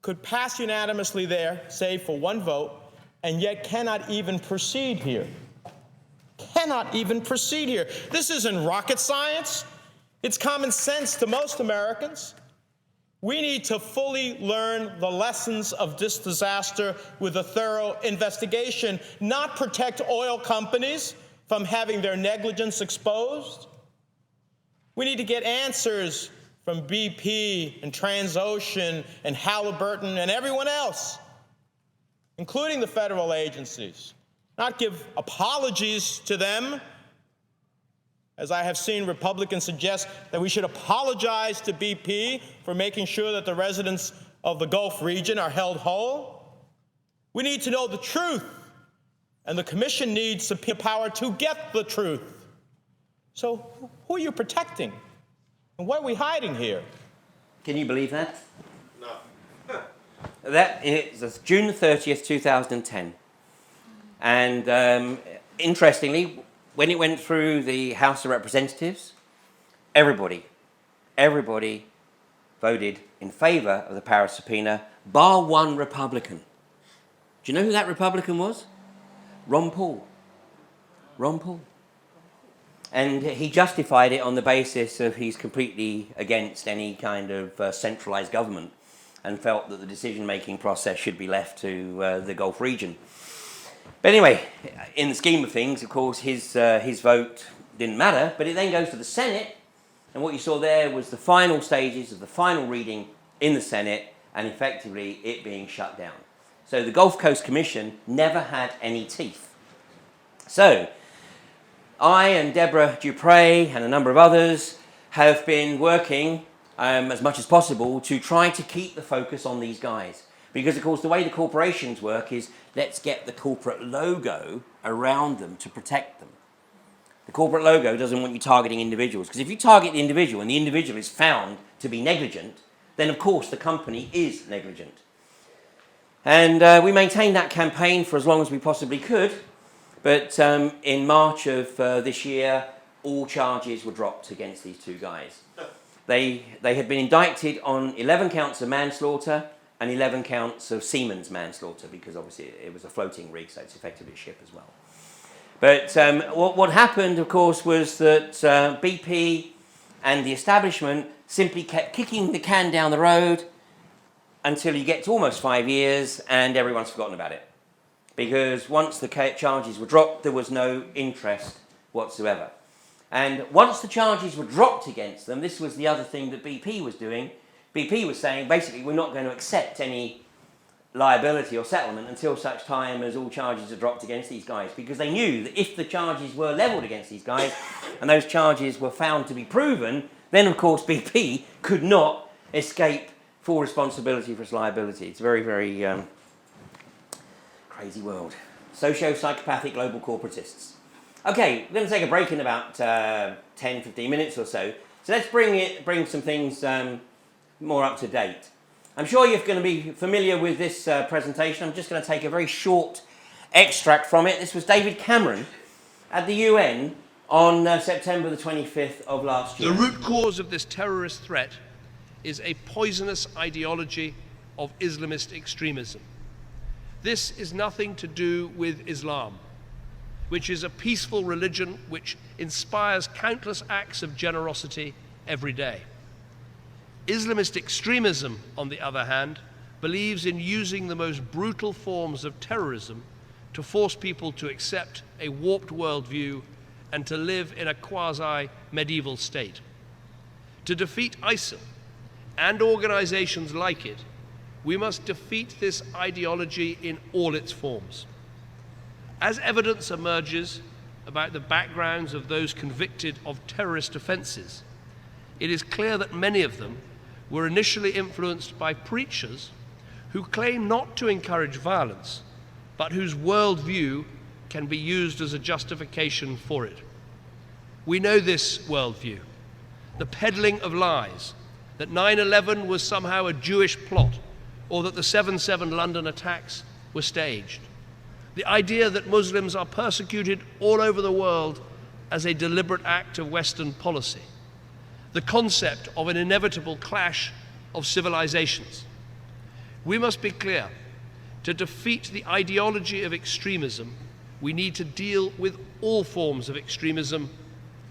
could pass unanimously there, save for one vote, and yet cannot even proceed here? Cannot even proceed here. This isn't rocket science. It's common sense to most Americans. We need to fully learn the lessons of this disaster with a thorough investigation, not protect oil companies from having their negligence exposed. We need to get answers from BP and Transocean and Halliburton and everyone else, including the federal agencies, not give apologies to them, as I have seen Republicans suggest that we should apologize to BP for making sure that the residents of the Gulf region are held whole. We need to know the truth, and the commission needs subpoena power to get the truth. So who are you protecting? And what are we hiding here? Can you believe that? No. That is June the 30th, 2010. And interestingly, when it went through the House of Representatives, everybody voted in favour of the power of subpoena, bar one Republican. Do you know who that Republican was? Ron Paul. Ron Paul. And he justified it on the basis of he's completely against any kind of centralised government and felt that the decision-making process should be left to the Gulf region. But anyway, in the scheme of things, of course, his vote didn't matter, but it then goes to the Senate, and what you saw there was the final stages of the final reading in the Senate, and effectively it being shut down. So the Gulf Coast Commission never had any teeth. So I and Deborah Dupre and a number of others have been working as much as possible to try to keep the focus on these guys. Because, of course, the way the corporations work is let's get the corporate logo around them to protect them. The corporate logo doesn't want you targeting individuals. Because if you target the individual and the individual is found to be negligent, then, of course, the company is negligent. And we maintained that campaign for as long as we possibly could. But in March of this year, all charges were dropped against these two guys. They had been indicted on 11 counts of manslaughter and 11 counts of seaman's manslaughter, because obviously it was a floating rig, so it's effectively a ship as well. But what happened, of course, was that BP and the establishment simply kept kicking the can down the road until you get to almost 5 years and everyone's forgotten about it. Because once the charges were dropped, there was no interest whatsoever. And once the charges were dropped against them, this was the other thing that BP was doing. BP was saying, basically, we're not going to accept any liability or settlement until such time as all charges are dropped against these guys. Because they knew that if the charges were levelled against these guys and those charges were found to be proven, then, of course, BP could not escape full responsibility for its liability. It's a very, very crazy world. Socio-psychopathic global corporatists. Okay, we're going to take a break in about 10, 15 minutes or so. So let's bring some things more up to date. I'm sure you're going to be familiar with this presentation. I'm just going to take a very short extract from it. This was David Cameron at the UN on September the 25th of last year. The root cause of this terrorist threat is a poisonous ideology of Islamist extremism. This is nothing to do with Islam, which is a peaceful religion which inspires countless acts of generosity every day. Islamist extremism, on the other hand, believes in using the most brutal forms of terrorism to force people to accept a warped worldview and to live in a quasi-medieval state. To defeat ISIL and organizations like it, we must defeat this ideology in all its forms. As evidence emerges about the backgrounds of those convicted of terrorist offenses, it is clear that many of them were initially influenced by preachers who claim not to encourage violence, but whose worldview can be used as a justification for it. We know this worldview, the peddling of lies, that 9/11 was somehow a Jewish plot, or that the 7/7 London attacks were staged. The idea that Muslims are persecuted all over the world as a deliberate act of Western policy. The concept of an inevitable clash of civilizations. We must be clear, to defeat the ideology of extremism, we need to deal with all forms of extremism,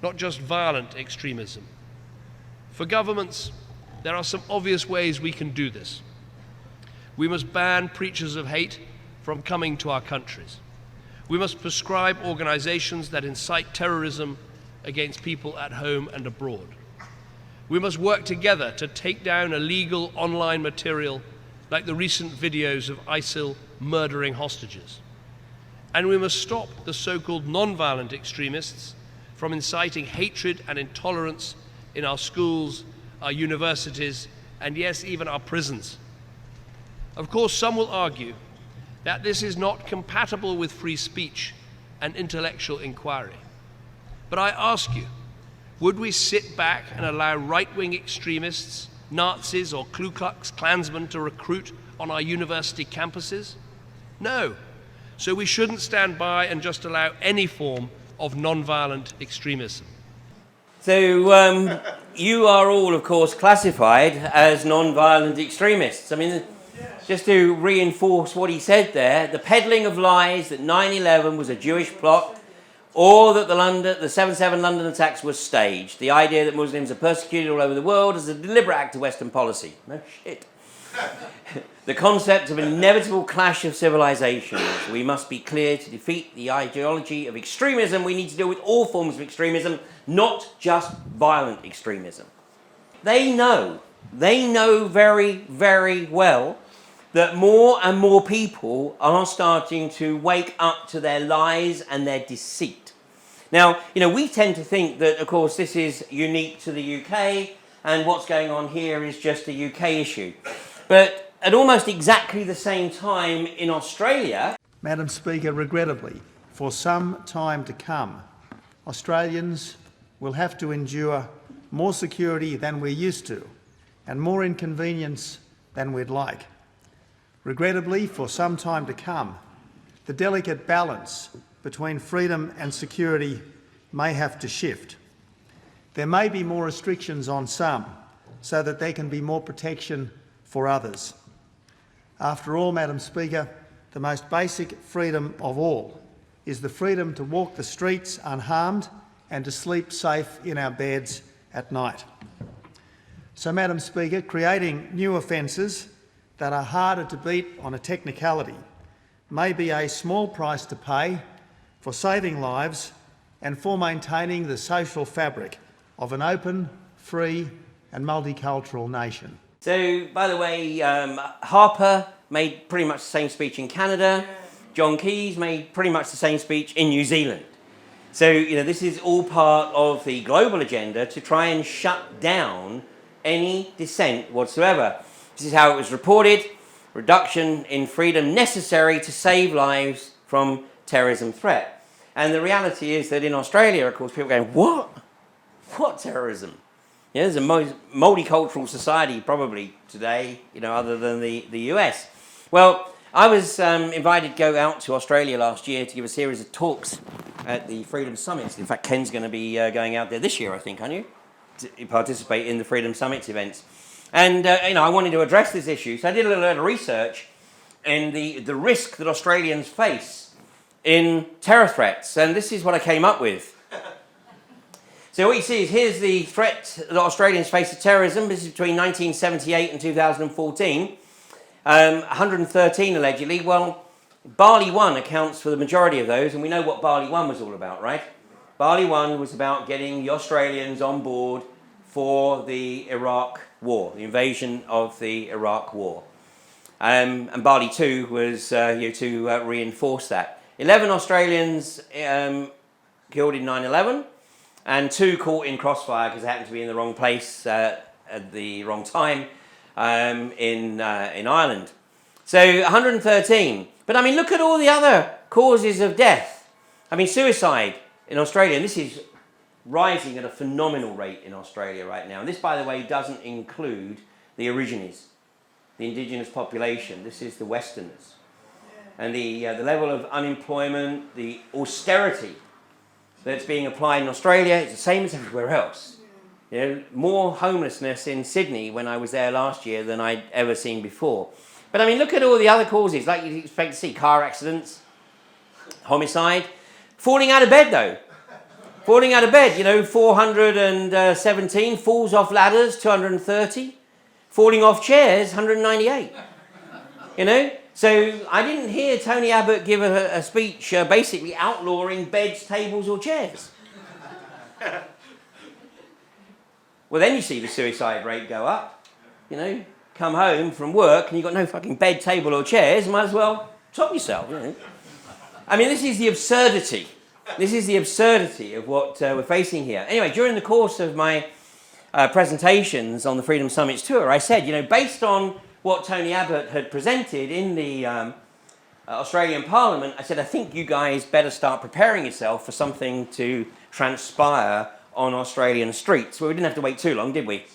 not just violent extremism. For governments, there are some obvious ways we can do this. We must ban preachers of hate from coming to our countries. We must prescribe organizations that incite terrorism against people at home and abroad. We must work together to take down illegal online material like the recent videos of ISIL murdering hostages. And we must stop the so-called non-violent extremists from inciting hatred and intolerance in our schools, our universities, and yes, even our prisons. Of course, some will argue that this is not compatible with free speech and intellectual inquiry. But I ask you, would we sit back and allow right-wing extremists, Nazis or Ku Klux Klansmen to recruit on our university campuses? No. So we shouldn't stand by and just allow any form of non-violent extremism. So you are all, of course, classified as non-violent extremists. I mean, just to reinforce what he said there, the peddling of lies that 9/11 was a Jewish plot, or that the 7/7 London attacks were staged, the idea that Muslims are persecuted all over the world is a deliberate act of Western policy. No shit. The concept of an inevitable clash of civilizations. We must be clear, to defeat the ideology of extremism, we need to deal with all forms of extremism, not just violent extremism. They know very, very well that more and more people are starting to wake up to their lies and their deceit. Now, we tend to think that, of course, this is unique to the UK, and what's going on here is just a UK issue. But at almost exactly the same time in Australia... Madam Speaker, regrettably, for some time to come, Australians will have to endure more security than we're used to and more inconvenience than we'd like. Regrettably, for some time to come, the delicate balance between freedom and security may have to shift. There may be more restrictions on some so that there can be more protection for others. After all, Madam Speaker, the most basic freedom of all is the freedom to walk the streets unharmed and to sleep safe in our beds at night. So, Madam Speaker, creating new offences that are harder to beat on a technicality may be a small price to pay for saving lives and for maintaining the social fabric of an open, free and multicultural nation. So, by the way, Harper made pretty much the same speech in Canada. John Keyes made pretty much the same speech in New Zealand. So, this is all part of the global agenda to try and shut down any dissent whatsoever. This is how it was reported: reduction in freedom necessary to save lives from terrorism threat. And the reality is that in Australia, of course, people are going, what? What terrorism? There's a multicultural society probably today, other than the US. Well, I was invited to go out to Australia last year to give a series of talks at the Freedom Summits. In fact, Ken's going to be going out there this year, I think, aren't you? To participate in the Freedom Summits events. And, I wanted to address this issue, so I did a little bit of research in the risk that Australians face in terror threats, and this is what I came up with. So what you see is here's the threat that Australians face of terrorism. This is between 1978 and 2014. 113 allegedly. Well, Bali 1 accounts for the majority of those, and we know what Bali 1 was all about, right? Bali 1 was about getting the Australians on board for the Iraq War, the invasion of the Iraq War. And Bali 2 was to reinforce that. 11 Australians killed in 9/11. And 2 caught in crossfire because they happened to be in the wrong place at the wrong time in Ireland. So 113. But I mean, look at all the other causes of death. I mean, suicide in Australia, and this is rising at a phenomenal rate in Australia right now. And this, by the way, doesn't include the Aborigines, the indigenous population. This is the Westerners. And the level of unemployment, the austerity that's being applied in Australia, it's the same as everywhere else. More homelessness in Sydney when I was there last year than I'd ever seen before. But I mean, look at all the other causes, like you'd expect to see: car accidents, homicide. Falling out of bed, though. Falling out of bed, 417. Falls off ladders, 230. Falling off chairs, 198. So I didn't hear Tony Abbott give a speech basically outlawing beds, tables or chairs. Well, then you see the suicide rate go up. Come home from work and you've got no fucking bed, table or chairs, might as well top yourself. I mean, this is the absurdity. This is the absurdity of what we're facing here. Anyway, during the course of my presentations on the Freedom Summits tour, I said, based on what Tony Abbott had presented in the Australian Parliament, I said, I think you guys better start preparing yourself for something to transpire on Australian streets. Well, we didn't have to wait too long, did we?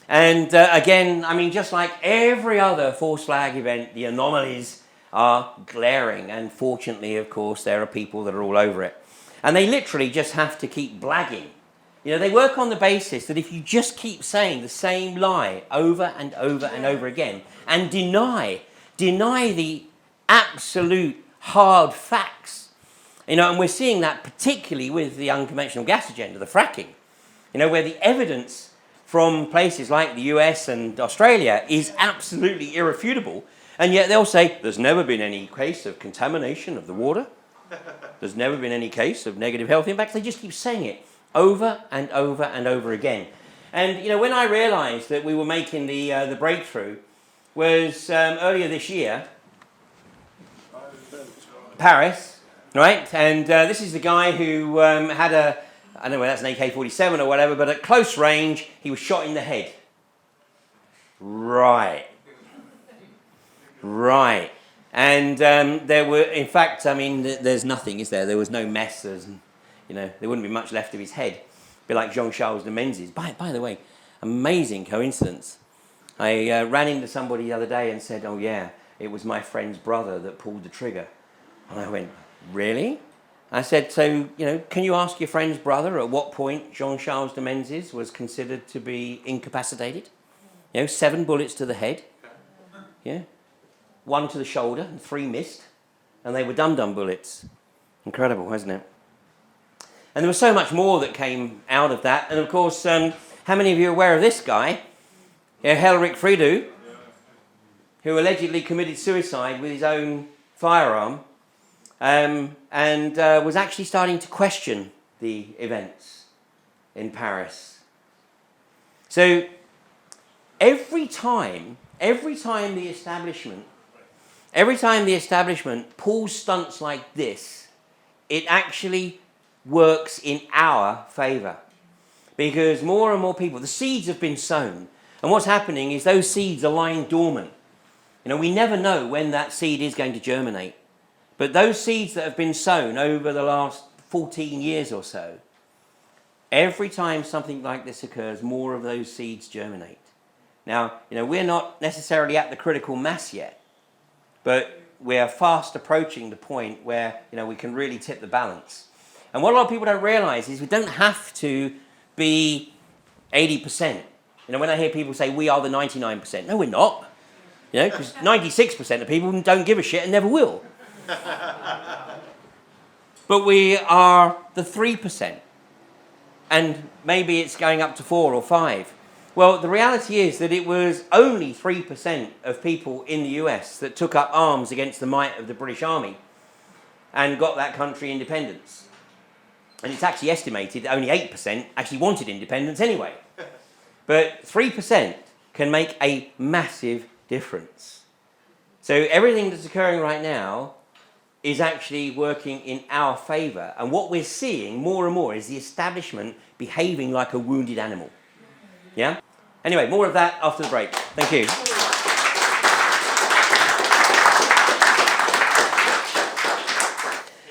And again, I mean, just like every other false flag event, the anomalies are glaring. And fortunately, of course, there are people that are all over it. And they literally just have to keep blagging. You know, they work on the basis that if you just keep saying the same lie over and over and over again and deny the absolute hard facts, you know, and we're seeing that particularly with the unconventional gas agenda, the fracking, you know, where the evidence from places like the US and Australia is absolutely irrefutable, and yet they'll say there's never been any case of contamination of the water, there's never been any case of negative health impacts. They just keep saying it over and over and over again. And you know, when I realized that we were making the breakthrough was earlier this year, Paris, right? And this is the guy who had I don't know whether that's an AK-47 or whatever, but at close range, he was shot in the head. Right. Right. And there were, in fact, I mean, there's nothing, is there? There was no mess. There's, you know, there wouldn't be much left of his head. A bit like Jean-Charles de Menzies. By the way, amazing coincidence. I ran into somebody the other day and said, oh yeah, it was my friend's brother that pulled the trigger. And I went, really? I said, so, you know, can you ask your friend's brother at what point Jean-Charles de Menzies was considered to be incapacitated? You know, 7 bullets to the head. Yeah. 1 to the shoulder and 3 missed. And they were dum-dum bullets. Incredible, wasn't it? And there was so much more that came out of that. And of course, how many of you are aware of this guy? Helrik Friedou, who allegedly committed suicide with his own firearm. And was actually starting to question the events in Paris. So every time the establishment pulls stunts like this, it actually works in our favour. Because more and more people, the seeds have been sown, and what's happening is those seeds are lying dormant. You know, we never know when that seed is going to germinate. But those seeds that have been sown over the last 14 years or so, every time something like this occurs, more of those seeds germinate. Now, you know, we're not necessarily at the critical mass yet, but we're fast approaching the point where, you know, we can really tip the balance. And what a lot of people don't realise is we don't have to be 80%. You know, when I hear people say we are the 99%, no, we're not. You know, because 96% of people don't give a shit and never will. But we are the 3%, and maybe it's going up to 4 or 5. Well, the reality is that it was only 3% of people in the US that took up arms against the might of the British Army and got that country independence. And it's actually estimated that only 8% actually wanted independence anyway. But 3% can make a massive difference. So everything that's occurring right now is actually working in our favour. And what we're seeing more and more is the establishment behaving like a wounded animal. Yeah? Anyway, more of that after the break. Thank you.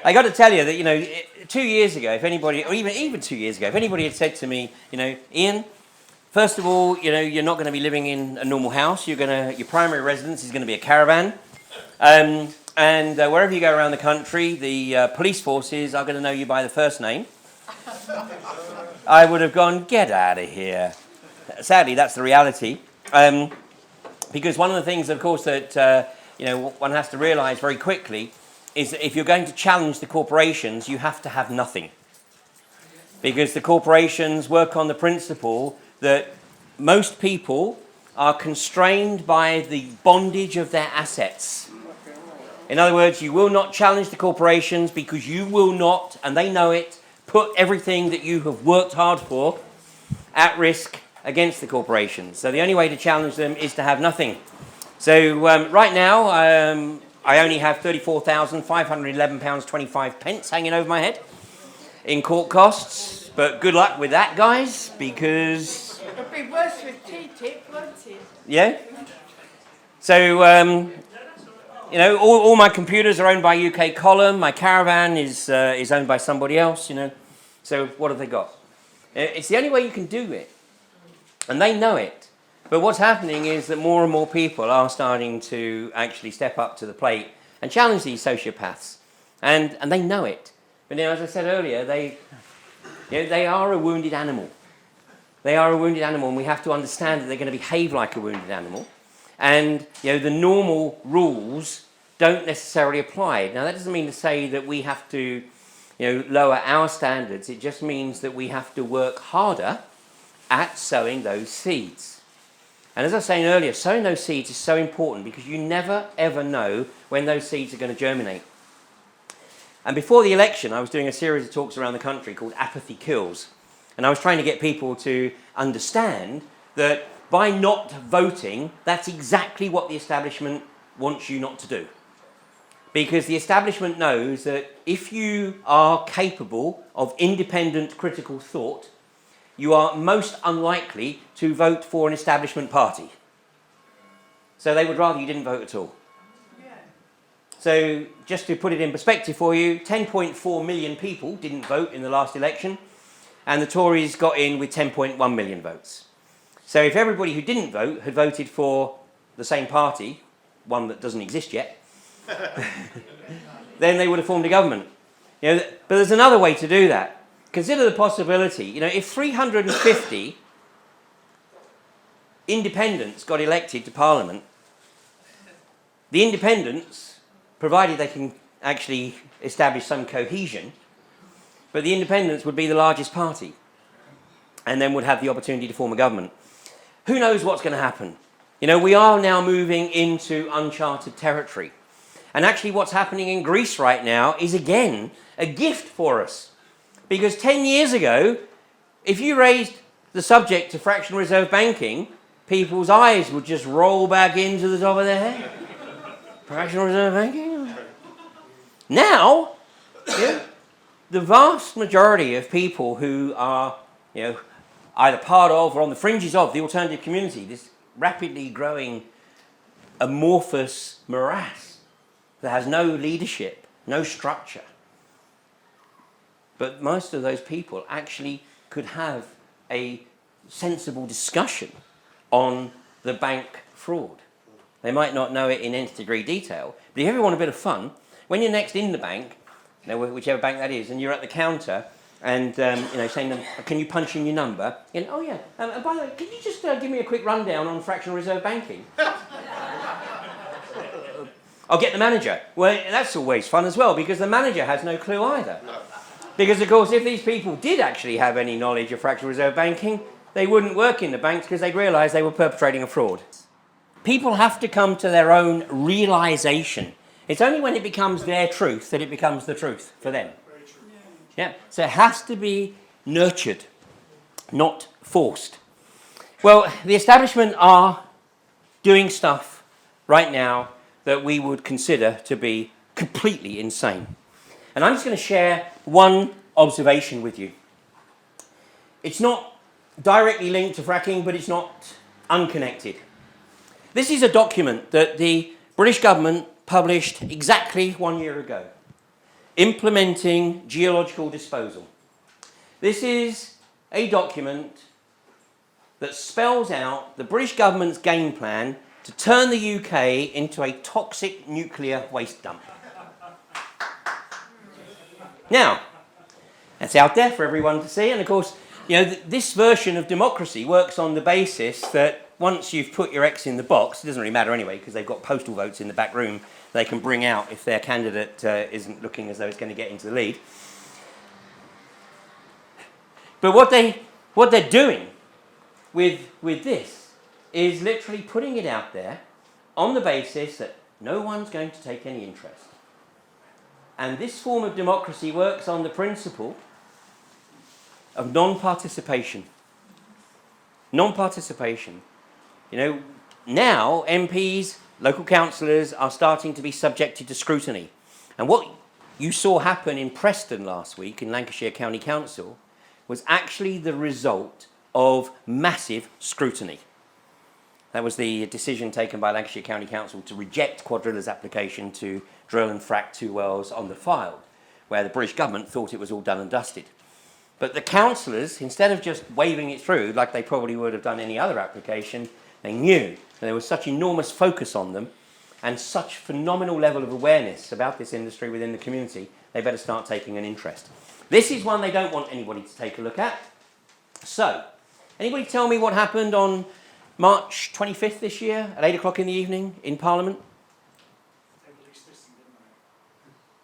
I got to tell you that, you know, 2 years ago, if anybody, or even 2 years ago, if anybody had said to me, you know, Ian, first of all, you know, you're not going to be living in a normal house. Your primary residence is going to be a caravan. And wherever you go around the country, the police forces are going to know you by the first name. I would have gone, get out of here. Sadly, that's the reality. Because one of the things, of course, that you know, one has to realise very quickly is that if you're going to challenge the corporations, you have to have nothing. Because the corporations work on the principle that most people are constrained by the bondage of their assets. In other words, you will not challenge the corporations because you will not, and they know it, put everything that you have worked hard for at risk against the corporations. So the only way to challenge them is to have nothing. So right now, I only have £34,511.25 hanging over my head in court costs. But good luck with that, guys, because... It'll be worse with TTIP, won't it? Yeah? So... you know, all my computers are owned by UK Column. My caravan is owned by somebody else, you know. So what have they got? It's the only way you can do it. And they know it. But what's happening is that more and more people are starting to actually step up to the plate and challenge these sociopaths. And they know it. But as I said earlier, they are a wounded animal. They are a wounded animal, and we have to understand that they're going to behave like a wounded animal. And the normal rules don't necessarily apply. Now, that doesn't mean to say that we have to lower our standards. It just means that we have to work harder at sowing those seeds. And as I was saying earlier, sowing those seeds is so important because you never, ever know when those seeds are going to germinate. And before the election, I was doing a series of talks around the country called Apathy Kills. And I was trying to get people to understand that by not voting, that's exactly what the establishment wants you not to do. Because the establishment knows that if you are capable of independent critical thought, you are most unlikely to vote for an establishment party. So they would rather you didn't vote at all. So just to put it in perspective for you, 10.4 million people didn't vote in the last election, and the Tories got in with 10.1 million votes. So if everybody who didn't vote had voted for the same party, one that doesn't exist yet, then they would have formed a government. But there's another way to do that. Consider the possibility, if 350 independents got elected to Parliament, the independents, provided they can actually establish some cohesion, but the independents would be the largest party and then would have the opportunity to form a government. Who knows what's going to happen? We are now moving into uncharted territory. And actually what's happening in Greece right now is, again, a gift for us. Because 10 years ago, if you raised the subject of fractional reserve banking, people's eyes would just roll back into the top of their head. Fractional reserve banking? Now, the vast majority of people who are, either part of or on the fringes of the alternative community, this rapidly growing amorphous morass that has no leadership, no structure. But most of those people actually could have a sensible discussion on the bank fraud. They might not know it in nth degree detail, but if you ever want a bit of fun, when you're next in the bank, whichever bank that is, and you're at the counter and saying to them, can you punch in your number? Oh yeah, and by the way, can you just give me a quick rundown on fractional reserve banking? I'll get the manager. Well, that's always fun as well, because the manager has no clue either. Because, of course, if these people did actually have any knowledge of fractional reserve banking, they wouldn't work in the banks because they'd realise they were perpetrating a fraud. People have to come to their own realisation. It's only when it becomes their truth that it becomes the truth for them. Yeah. So it has to be nurtured, not forced. Well, the establishment are doing stuff right now that we would consider to be completely insane. And I'm just going to share one observation with you. It's not directly linked to fracking, but it's not unconnected. This is a document that the British government published exactly 1 year ago, implementing geological disposal. This is a document that spells out the British government's game plan to turn the UK into a toxic nuclear waste dump. Now, that's out there for everyone to see, and of course, this version of democracy works on the basis that once you've put your X in the box, it doesn't really matter anyway, because they've got postal votes in the back room they can bring out if their candidate isn't looking as though it's going to get into the lead. But what they're doing with this is literally putting it out there on the basis that no one's going to take any interest. And this form of democracy works on the principle of non-participation. Non-participation. Now MPs, local councillors are starting to be subjected to scrutiny. And what you saw happen in Preston last week in Lancashire County Council was actually the result of massive scrutiny. That was the decision taken by Lancashire County Council to reject Quadrilla's application to drill and frack 2 wells on the Fylde, where the British government thought it was all done and dusted. But the councillors, instead of just waving it through like they probably would have done any other application, They knew that there was such enormous focus on them and such phenomenal level of awareness about this industry within the community, they better start taking an interest. This is one they don't want anybody to take a look at. So, anybody tell me what happened on March 25th this year at 8 o'clock in the evening in Parliament? They released this thing,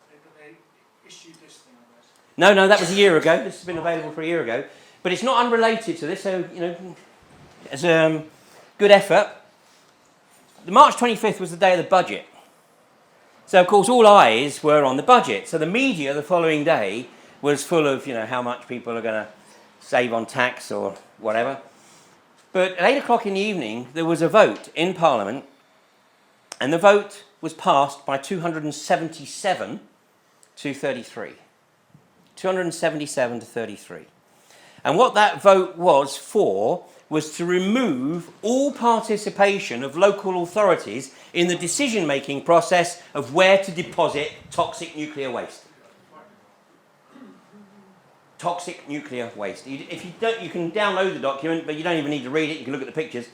didn't they? They issued this thing, I guess. No, that was a year ago. This has been available for a year ago. But it's not unrelated to this, so, you know, as a good effort. The March 25th was the day of the budget. So, of course, all eyes were on the budget. So the media the following day was full of, you know, how much people are going to save on tax or whatever. But at 8 o'clock in the evening, there was a vote in Parliament, and the vote was passed by 277 to 33. 277 to 33. And what that vote was for was to remove all participation of local authorities in the decision-making process of where to deposit toxic nuclear waste. Toxic nuclear waste. If you don't, you can download the document, but you don't even need to read it. You can look at the pictures.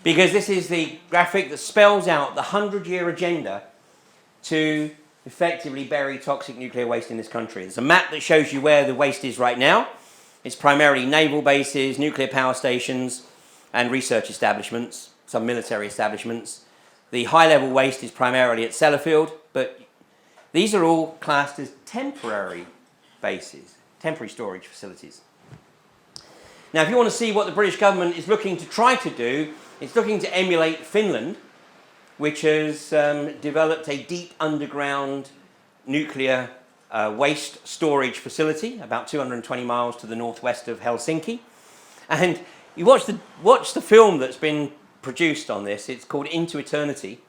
Because this is the graphic that spells out the 100-year agenda to effectively bury toxic nuclear waste in this country. There's a map that shows you where the waste is right now. It's primarily naval bases, nuclear power stations, and research establishments, some military establishments. The high-level waste is primarily at Sellafield, but these are all classed as temporary bases, temporary storage facilities. Now, if you want to see what the British government is looking to try to do, it's looking to emulate Finland, which has developed a deep underground nuclear waste storage facility about 220 miles to the northwest of Helsinki. And you watch the film that's been produced on this. It's called Into Eternity.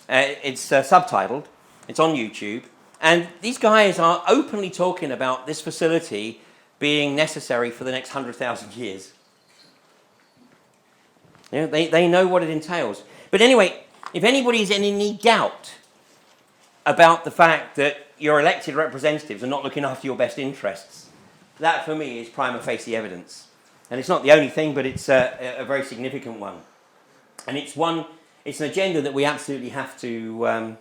It's subtitled. It's on YouTube. And these guys are openly talking about this facility being necessary for the next 100,000 years. You know, they know what it entails. But anyway, if anybody's in any doubt about the fact that your elected representatives are not looking after your best interests, that for me is prima facie evidence. And it's not the only thing, but it's a very significant one. And it's an agenda that we absolutely have to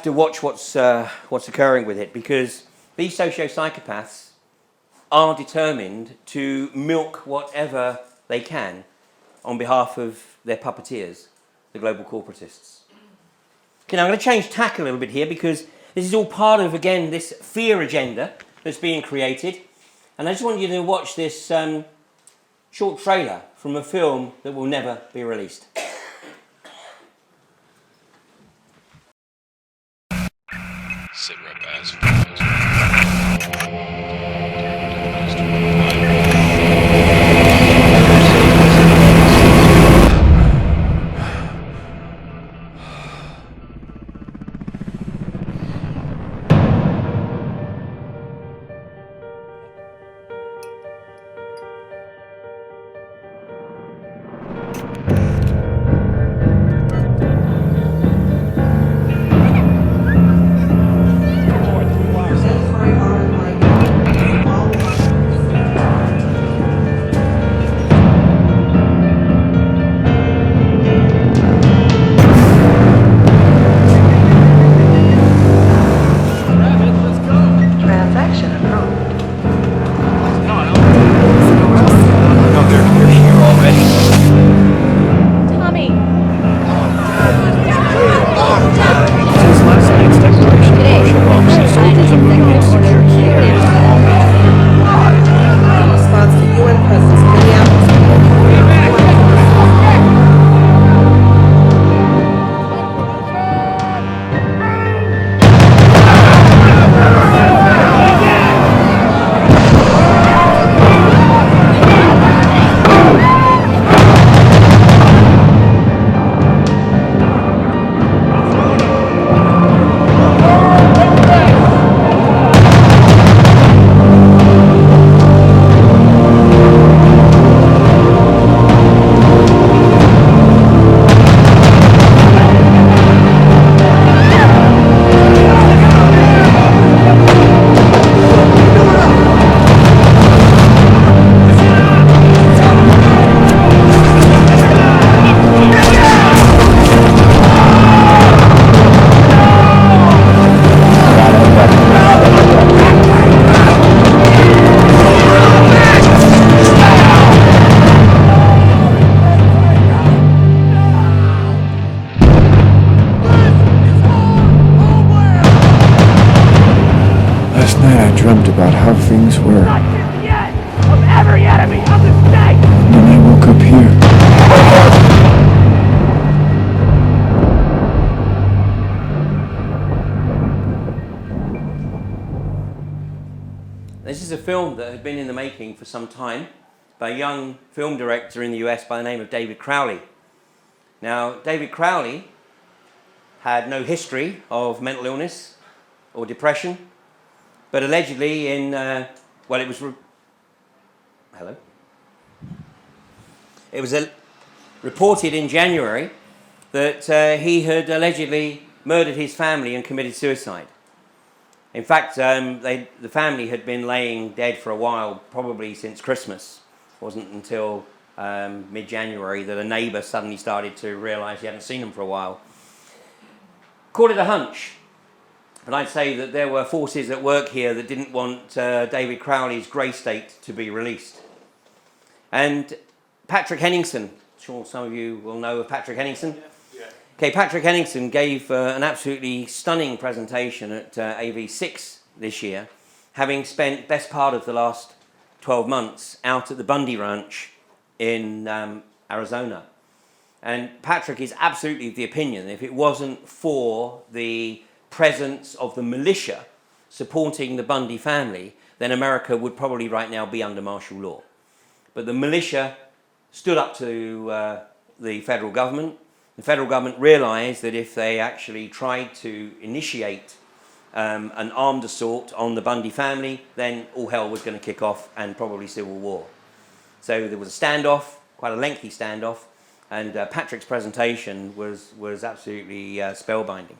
watch what's occurring with it, because these socio-psychopaths are determined to milk whatever they can on behalf of their puppeteers, the global corporatists. Okay, now I'm going to change tack a little bit here, because this is all part of, again, this fear agenda that's being created. And I just want you to watch this short trailer from a film that will never be released. Sit rep as Set fire on my night I dreamt about how things were. Not just the end of every enemy of the state! And then I woke up here. This is a film that had been in the making for some time by a young film director in the US by the name of David Crowley. Now, David Crowley had no history of mental illness or depression, but allegedly in, well, it was, hello? It was reported in January that he had allegedly murdered his family and committed suicide. In fact, the family had been laying dead for a while, probably since Christmas. It wasn't until mid-January that a neighbour suddenly started to realise he hadn't seen them for a while. Called it a hunch, but I'd say that there were forces at work here that didn't want David Crowley's grey state to be released. And Patrick Henningsen, I'm sure some of you will know of Patrick Henningsen. Okay, Patrick Henningsen gave an absolutely stunning presentation at AV6 this year, having spent best part of the last 12 months out at the Bundy Ranch in Arizona. And Patrick is absolutely of the opinion that if it wasn't for the presence of the militia supporting the Bundy family, then America would probably right now be under martial law. But the militia stood up to the federal government. The federal government realised that if they actually tried to initiate an armed assault on the Bundy family, then all hell was going to kick off and probably civil war. So there was a standoff, quite a lengthy standoff, and Patrick's presentation was absolutely spellbinding.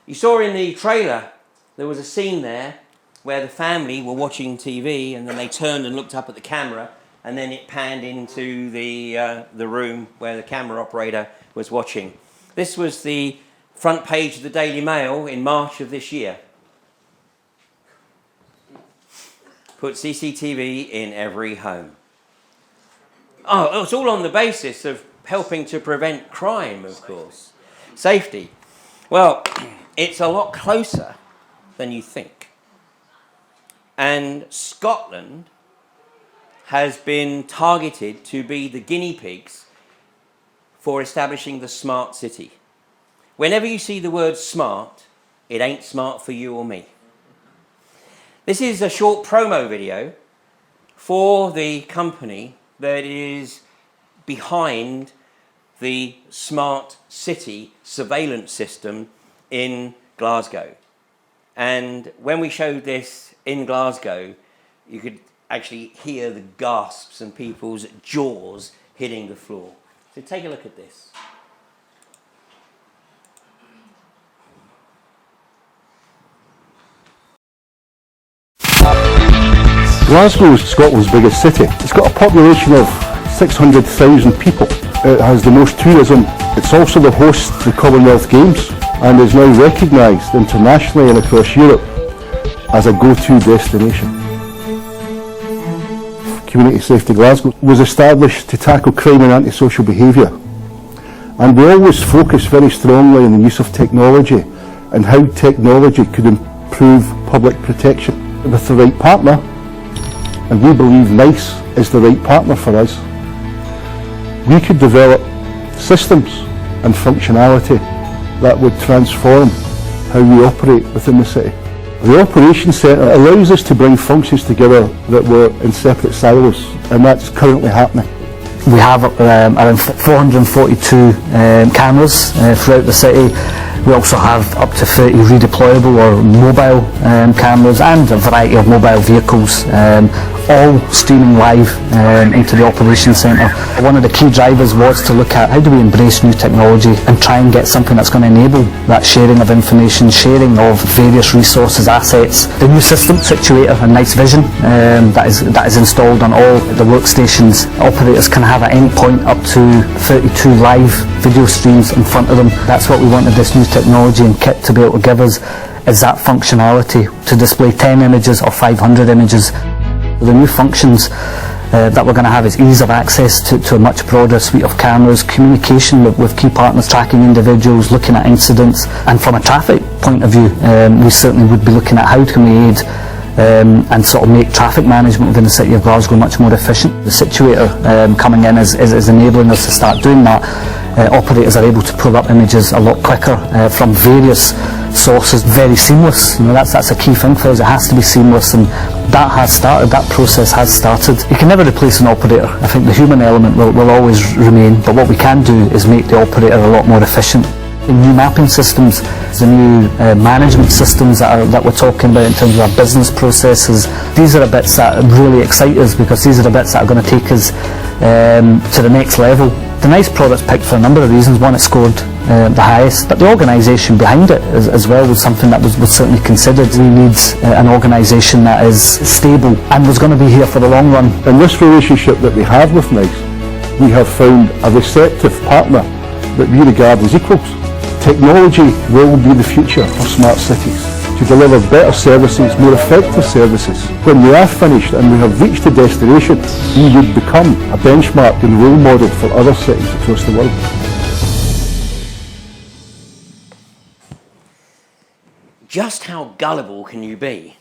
You saw in the trailer there was a scene there where the family were watching TV and then they turned and looked up at the camera, and then it panned into the room where the camera operator was watching. This was the front page of the Daily Mail in March of this year. Put CCTV in every home. Oh, it's all on the basis of helping to prevent crime, of course. Safety. Well, it's a lot closer than you think. And Scotland has been targeted to be the guinea pigs for establishing the smart city. Whenever you see the word smart, it ain't smart for you or me. This is a short promo video for the company that is behind the smart city surveillance system in Glasgow. And when we showed this in Glasgow, you could actually hear the gasps and people's jaws hitting the floor. So take a look at this. Glasgow is Scotland's biggest city. It's got a population of 600,000 people. It has the most tourism. It's also the host of the Commonwealth Games and is now recognised internationally and across Europe as a go-to destination. Community Safety Glasgow was established to tackle crime and antisocial behaviour, and we always focus very strongly on the use of technology and how technology could improve public protection. With the right partner, and we believe NICE is the right partner for us, we could develop systems and functionality that would transform how we operate within the city. The Operations Centre allows us to bring functions together that were in separate silos, and that's currently happening. We have around 442 cameras throughout the city. We also have up to 30 redeployable or mobile cameras and a variety of mobile vehicles, all streaming live into the Operations Centre. One of the key drivers was to look at how do we embrace new technology and try and get something that's going to enable that sharing of information, sharing of various resources, assets. The new system, Situator and Nice Vision, that is installed on all the workstations. Operators can have at any point up to 32 live video streams in front of them. That's what we wanted this new technology and kit to be able to give us, is that functionality to display 10 images or 500 images. The new functions that we're going to have is ease of access to a much broader suite of cameras, communication with key partners, tracking individuals, looking at incidents, and from a traffic point of view, we certainly would be looking at how can we aid and sort of make traffic management within the City of Glasgow much more efficient. The situator coming in is enabling us to start doing that. Operators are able to pull up images a lot quicker from various sources, very seamless. You know, that's a key thing for us. It has to be seamless, and that has started, that process has started. You can never replace an operator. I think the human element will always remain, but what we can do is make the operator a lot more efficient. The new mapping systems, the new management systems that we're talking about in terms of our business processes, these are the bits that really excite us, because these are the bits that are going to take us to the next level. The NICE product's picked for a number of reasons. One, it scored the highest, but the organisation behind it as well was something that was certainly considered. We need an organisation that is stable and was going to be here for the long run. In this relationship that we have with NICE, we have found a receptive partner that we regard as equals. Technology will be the future for smart cities, to deliver better services, more effective services. When we are finished and we have reached the destination, we would become a benchmark and role model for other cities across the world. Just how gullible can you be?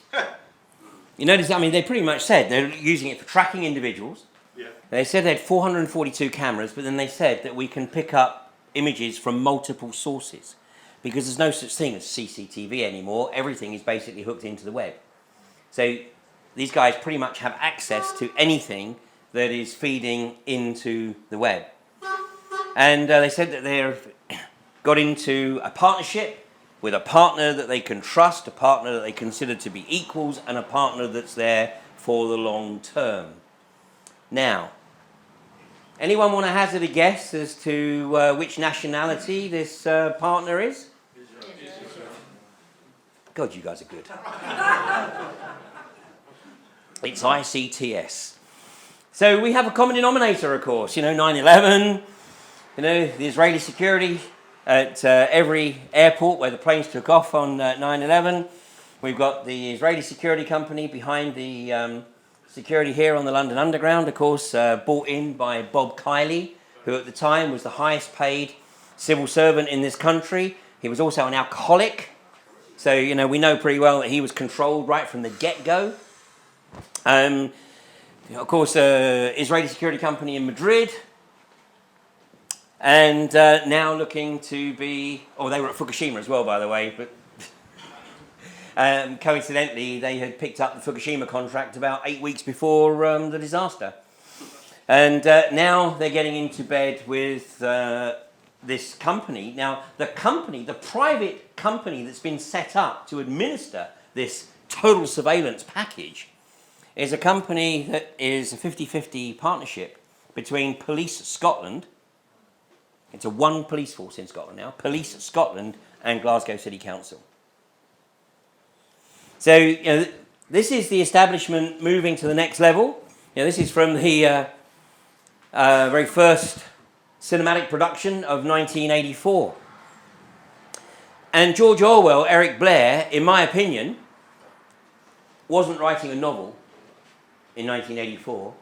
You notice, I mean, they pretty much said they're using it for tracking individuals. Yeah. They said they had 442 cameras, but then they said that we can pick up images from multiple sources, because there's no such thing as CCTV anymore. Everything is basically hooked into the web. So these guys pretty much have access to anything that is feeding into the web. And they said that they've got into a partnership with a partner that they can trust, a partner that they consider to be equals, and a partner that's there for the long term. Now, anyone want to hazard a guess as to which nationality this partner is? God, you guys are good. It's ICTS. So we have a common denominator, of course. You know, 9/11, you know, the Israeli security at every airport where the planes took off on 9/11. We've got the Israeli security company behind the security here on the London Underground, of course, bought in by Bob Kiley, who at the time was the highest paid civil servant in this country. He was also an alcoholic. So, you know, we know pretty well that he was controlled right from the get-go. Of course, Israeli security company in Madrid. And now looking to be... Oh, they were at Fukushima as well, by the way, but... coincidentally, they had picked up the Fukushima contract about 8 weeks before the disaster. And now they're getting into bed with this company. Now, the private company that's been set up to administer this total surveillance package is a company that is a 50-50 partnership between Police Scotland. It's a one police force in Scotland now, Police Scotland and Glasgow City Council. So, you know, this is the establishment moving to the next level. You know, this is from the very first cinematic production of 1984. And George Orwell, Eric Blair, in my opinion, wasn't writing a novel in 1984.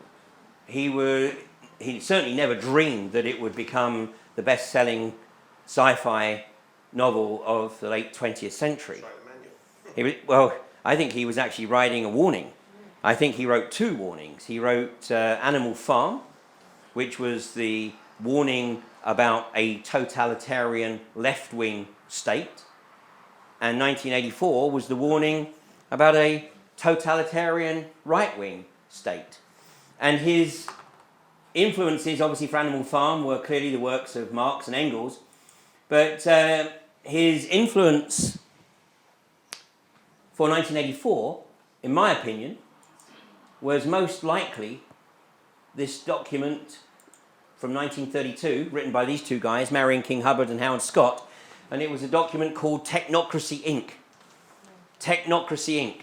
He certainly never dreamed that it would become the best-selling sci-fi novel of the late 20th century. Well, I think he was actually writing a warning. I think he wrote two warnings. He wrote Animal Farm, which was the warning about a totalitarian left-wing state. And 1984 was the warning about a totalitarian right-wing state. And his influences, obviously, for Animal Farm were clearly the works of Marx and Engels. But his influence for 1984, in my opinion, was most likely this document from 1932, written by these two guys, Marion King Hubbard and Howard Scott, and it was a document called Technocracy, Inc. Technocracy, Inc.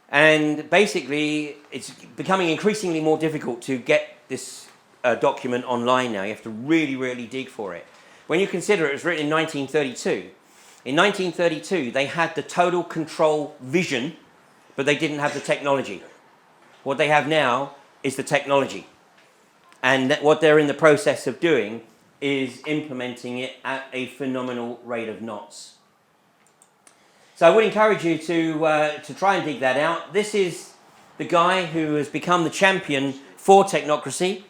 And basically, it's becoming increasingly more difficult to get this document online now. You have to really, really dig for it. When you consider it was written in 1932, in 1932, they had the total control vision, but they didn't have the technology. What they have now is the technology. And what they're in the process of doing is implementing it at a phenomenal rate of knots. So I would encourage you to try and dig that out. This is the guy who has become the champion for technocracy,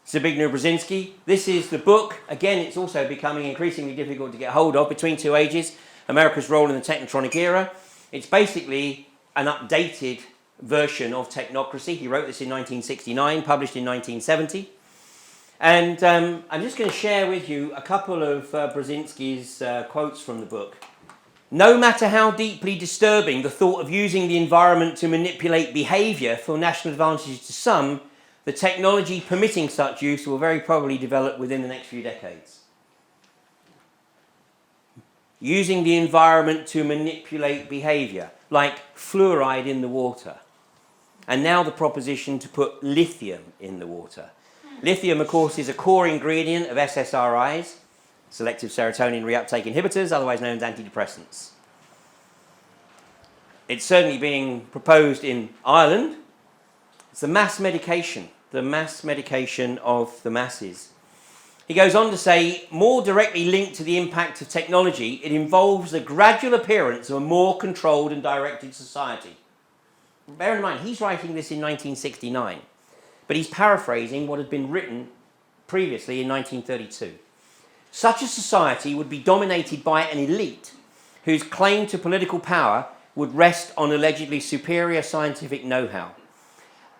Zbigniew Brzezinski. This is the book. Again, it's also becoming increasingly difficult to get hold of, Between Two Ages, America's Role in the Technotronic Era. It's basically an updated version of Technocracy. He wrote this in 1969, published in 1970. And I'm just going to share with you a couple of Brzezinski's quotes from the book. No matter how deeply disturbing the thought of using the environment to manipulate behaviour for national advantage to some, the technology permitting such use will very probably develop within the next few decades. Using the environment to manipulate behaviour, like fluoride in the water. And now the proposition to put lithium in the water. Lithium, of course, is a core ingredient of SSRIs, selective serotonin reuptake inhibitors, otherwise known as antidepressants. It's certainly being proposed in Ireland. It's the mass medication of the masses. He goes on to say, more directly linked to the impact of technology, it involves the gradual appearance of a more controlled and directed society. Bear in mind, he's writing this in 1969, but he's paraphrasing what had been written previously in 1932. Such a society would be dominated by an elite whose claim to political power would rest on allegedly superior scientific know-how,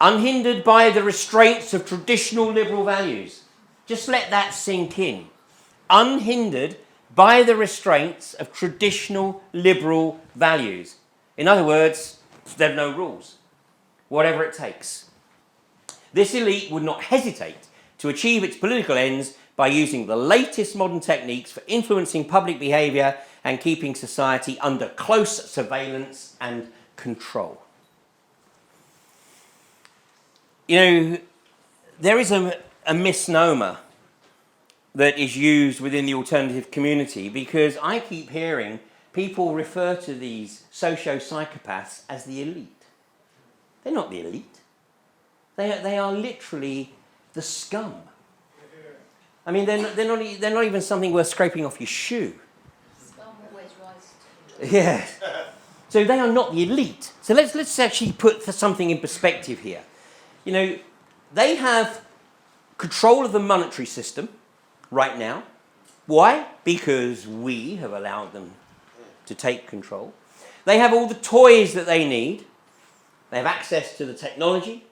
unhindered by the restraints of traditional liberal values. Just let that sink in. Unhindered by the restraints of traditional liberal values. In other words, there are no rules, whatever it takes. This elite would not hesitate to achieve its political ends by using the latest modern techniques for influencing public behaviour and keeping society under close surveillance and control. You know, there is a misnomer that is used within the alternative community, because I keep hearing people refer to these socio-psychopaths as the elite. They're not the elite. They are literally the scum. I mean, they're not even something worth scraping off your shoe. Scum always rise. Yeah. So they are not the elite. So let's actually put something in perspective here. You know, they have control of the monetary system right now. Why? Because we have allowed them to take control. They have all the toys that they need. They have access to the technology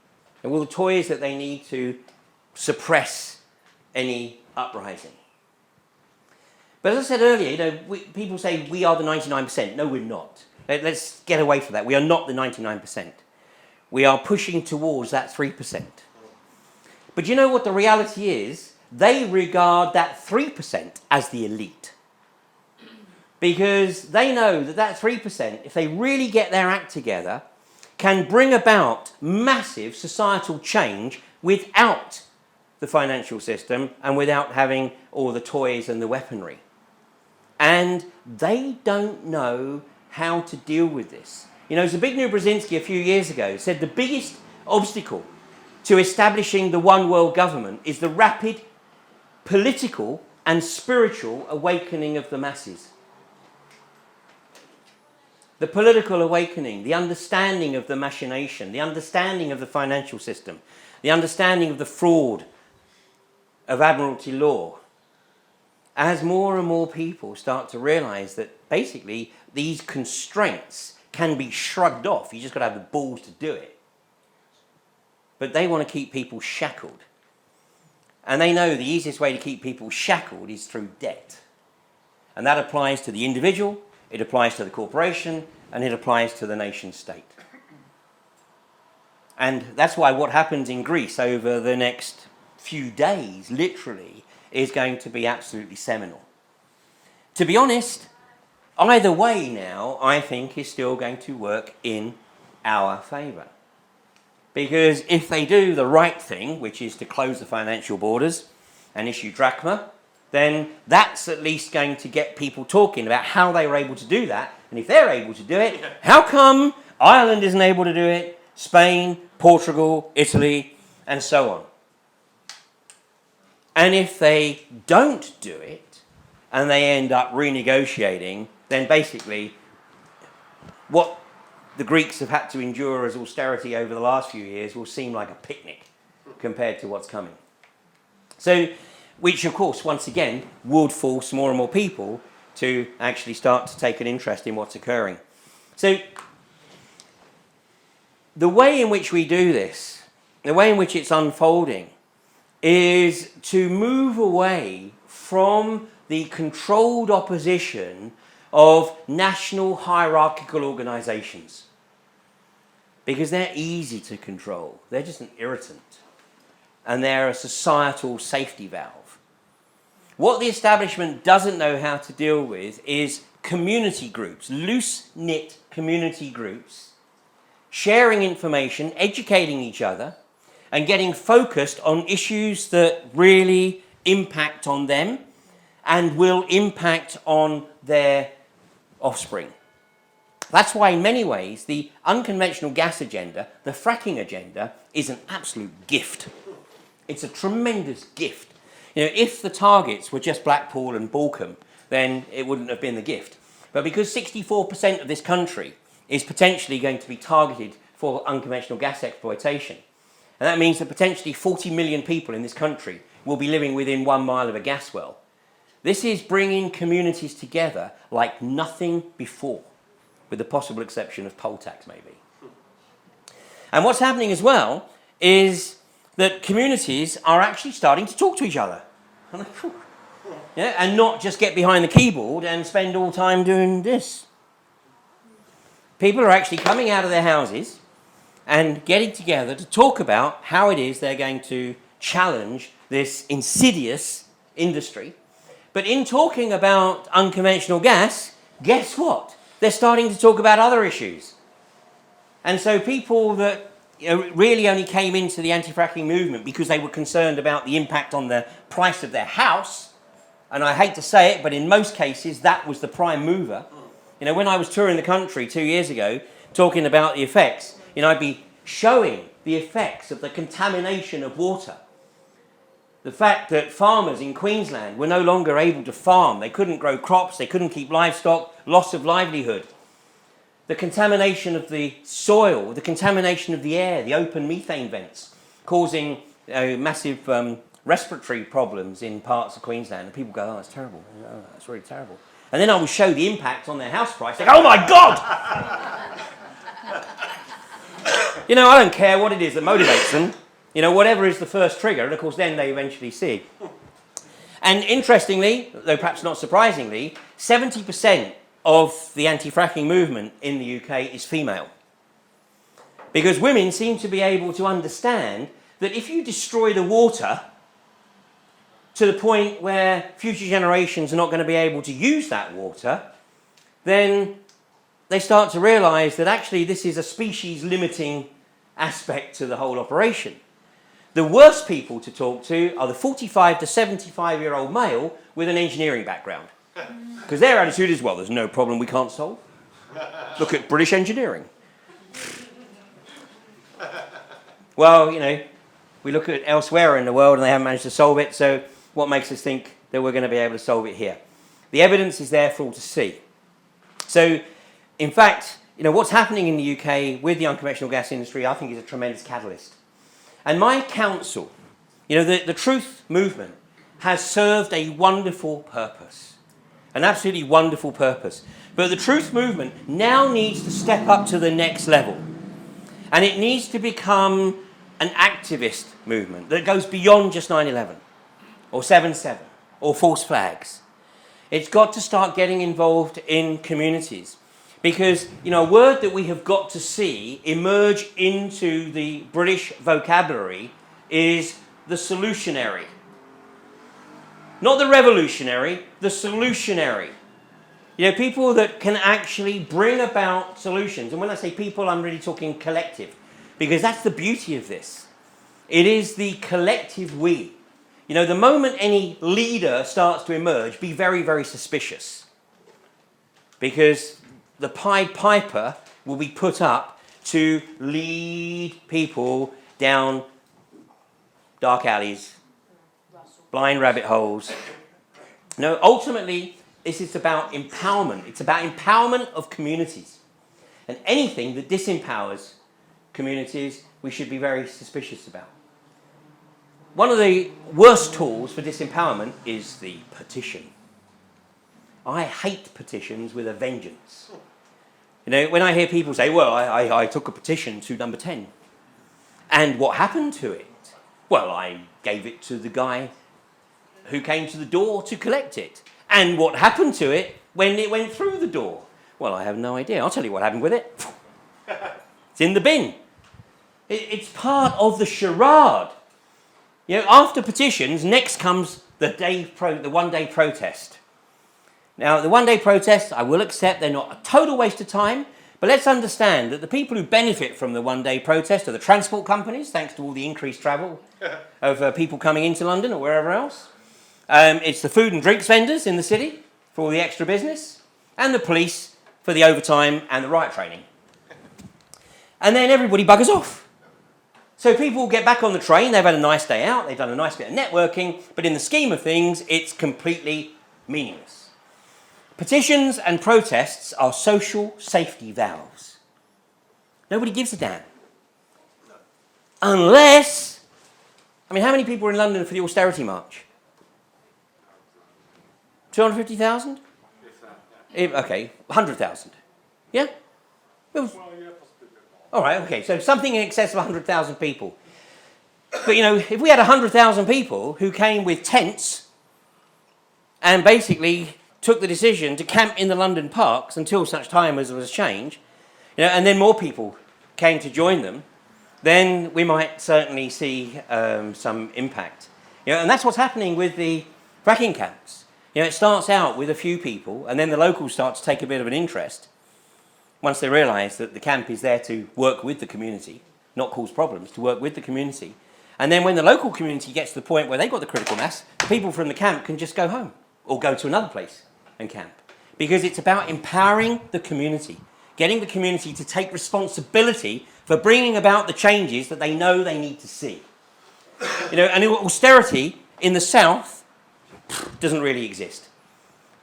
and all the toys that they need to suppress any uprising. But as I said earlier, you know, people say we are the 99%. No, we're not. Let's get away from that. We are not the 99%. We are pushing towards that 3%. But you know what the reality is? They regard that 3% as the elite. Because they know that 3%, if they really get their act together, can bring about massive societal change without the financial system and without having all the toys and the weaponry. And they don't know how to deal with this. You know, Zbigniew Brzezinski a few years ago said the biggest obstacle to establishing the one world government is the rapid political and spiritual awakening of the masses. The political awakening, the understanding of the machination, the understanding of the financial system, the understanding of the fraud of admiralty law. As more and more people start to realise that basically these constraints can be shrugged off, you just got to have the balls to do it. But they want to keep people shackled. And they know the easiest way to keep people shackled is through debt. And that applies to the individual, it applies to the corporation, and it applies to the nation state. And that's why what happens in Greece over the next few days, literally, is going to be absolutely seminal. To be honest, either way now, I think, is still going to work in our favour. Because if they do the right thing, which is to close the financial borders and issue drachma, then that's at least going to get people talking about how they were able to do that. And if they're able to do it, how come Ireland isn't able to do it? Spain, Portugal, Italy, and so on. And if they don't do it, and they end up renegotiating, then basically what the Greeks have had to endure as austerity over the last few years will seem like a picnic compared to what's coming. So, which of course, once again, would force more and more people to actually start to take an interest in what's occurring. So, the way in which we do this, the way in which it's unfolding, is to move away from the controlled opposition of national hierarchical organisations. Because they're easy to control. They're just an irritant. And they're a societal safety valve. What the establishment doesn't know how to deal with is community groups, loose-knit community groups, sharing information, educating each other, and getting focused on issues that really impact on them and will impact on their offspring. That's why, in many ways, the unconventional gas agenda, the fracking agenda, is an absolute gift. It's a tremendous gift. You know, if the targets were just Blackpool and Balcombe, then it wouldn't have been the gift. But because 64% of this country is potentially going to be targeted for unconventional gas exploitation, and that means that potentially 40 million people in this country will be living within 1 mile of a gas well. This is bringing communities together like nothing before, with the possible exception of poll tax, maybe. And what's happening as well is that communities are actually starting to talk to each other. And not just get behind the keyboard and spend all time doing this. People are actually coming out of their houses and getting together to talk about how it is they're going to challenge this insidious industry. But in talking about unconventional gas, guess what? They're starting to talk about other issues. And so people that really only came into the anti-fracking movement because they were concerned about the impact on the price of their house, and I hate to say it, but in most cases that was the prime mover. You know, when I was touring the country 2 years ago, talking about the effects, I'd be showing the effects of the contamination of water. The fact that farmers in Queensland were no longer able to farm, they couldn't grow crops, they couldn't keep livestock, loss of livelihood. The contamination of the soil, the contamination of the air, the open methane vents, causing massive respiratory problems in parts of Queensland. And people go, oh, that's terrible. Oh, that's really terrible. And then I would show the impact on their house price. They go, oh my God! I don't care what it is that motivates them. Whatever is the first trigger, and of course then they eventually see. And interestingly, though perhaps not surprisingly, 70% of the anti-fracking movement in the UK is female. Because women seem to be able to understand that if you destroy the water to the point where future generations are not going to be able to use that water, then they start to realise that actually this is a species-limiting aspect to the whole operation. The worst people to talk to are the 45 to 75-year-old male with an engineering background. Because their attitude is, well, there's no problem we can't solve. Look at British engineering. Well, we look at elsewhere in the world and they haven't managed to solve it, so what makes us think that we're going to be able to solve it here? The evidence is there for all to see. So, in fact, what's happening in the UK with the unconventional gas industry, I think, is a tremendous catalyst. And my counsel, the truth movement has served a wonderful purpose, an absolutely wonderful purpose. But the truth movement now needs to step up to the next level. And it needs to become an activist movement that goes beyond just 9/11 or 7/7 or false flags. It's got to start getting involved in communities. Because, a word that we have got to see emerge into the British vocabulary is the solutionary. Not the revolutionary, the solutionary. People that can actually bring about solutions. And when I say people, I'm really talking collective. Because that's the beauty of this. It is the collective we. The moment any leader starts to emerge, be very, very suspicious. Because the Pied Piper will be put up to lead people down dark alleys, blind rabbit holes. No, ultimately, this is about empowerment. It's about empowerment of communities. And anything that disempowers communities, we should be very suspicious about. One of the worst tools for disempowerment is the petition. I hate petitions with a vengeance. You know, when I hear people say, well, I took a petition to number 10. And what happened to it? Well, I gave it to the guy who came to the door to collect it. And what happened to it when it went through the door? Well, I have no idea. I'll tell you what happened with it. It's in the bin. It's part of the charade. You know, after petitions, next comes the one-day protest. Now, the one-day protests, I will accept they're not a total waste of time, but let's understand that the people who benefit from the one-day protest are the transport companies, thanks to all the increased travel of people coming into London or wherever else. It's the food and drinks vendors in the city for all the extra business, and the police for the overtime and the riot training. And then everybody buggers off. So people get back on the train, they've had a nice day out, they've done a nice bit of networking, but in the scheme of things, it's completely meaningless. Petitions and protests are social safety valves. Nobody gives a damn. Unless, I mean, how many people were in London for the austerity march? 250,000? Okay, 100,000. Yeah? All right, okay, so something in excess of 100,000 people. But, you know, if we had 100,000 people who came with tents and basically took the decision to camp in the London parks until such time as there was change, you know, and then more people came to join them, then we might certainly see some impact. You know, and that's what's happening with the fracking camps. You know, it starts out with a few people, and then the locals start to take a bit of an interest once they realise that the camp is there to work with the community, not cause problems, to work with the community. And then when the local community gets to the point where they've got the critical mass, the people from the camp can just go home or go to another place and camp. Because it's about empowering the community, getting the community to take responsibility for bringing about the changes that they know they need to see. You know, and austerity in the south doesn't really exist.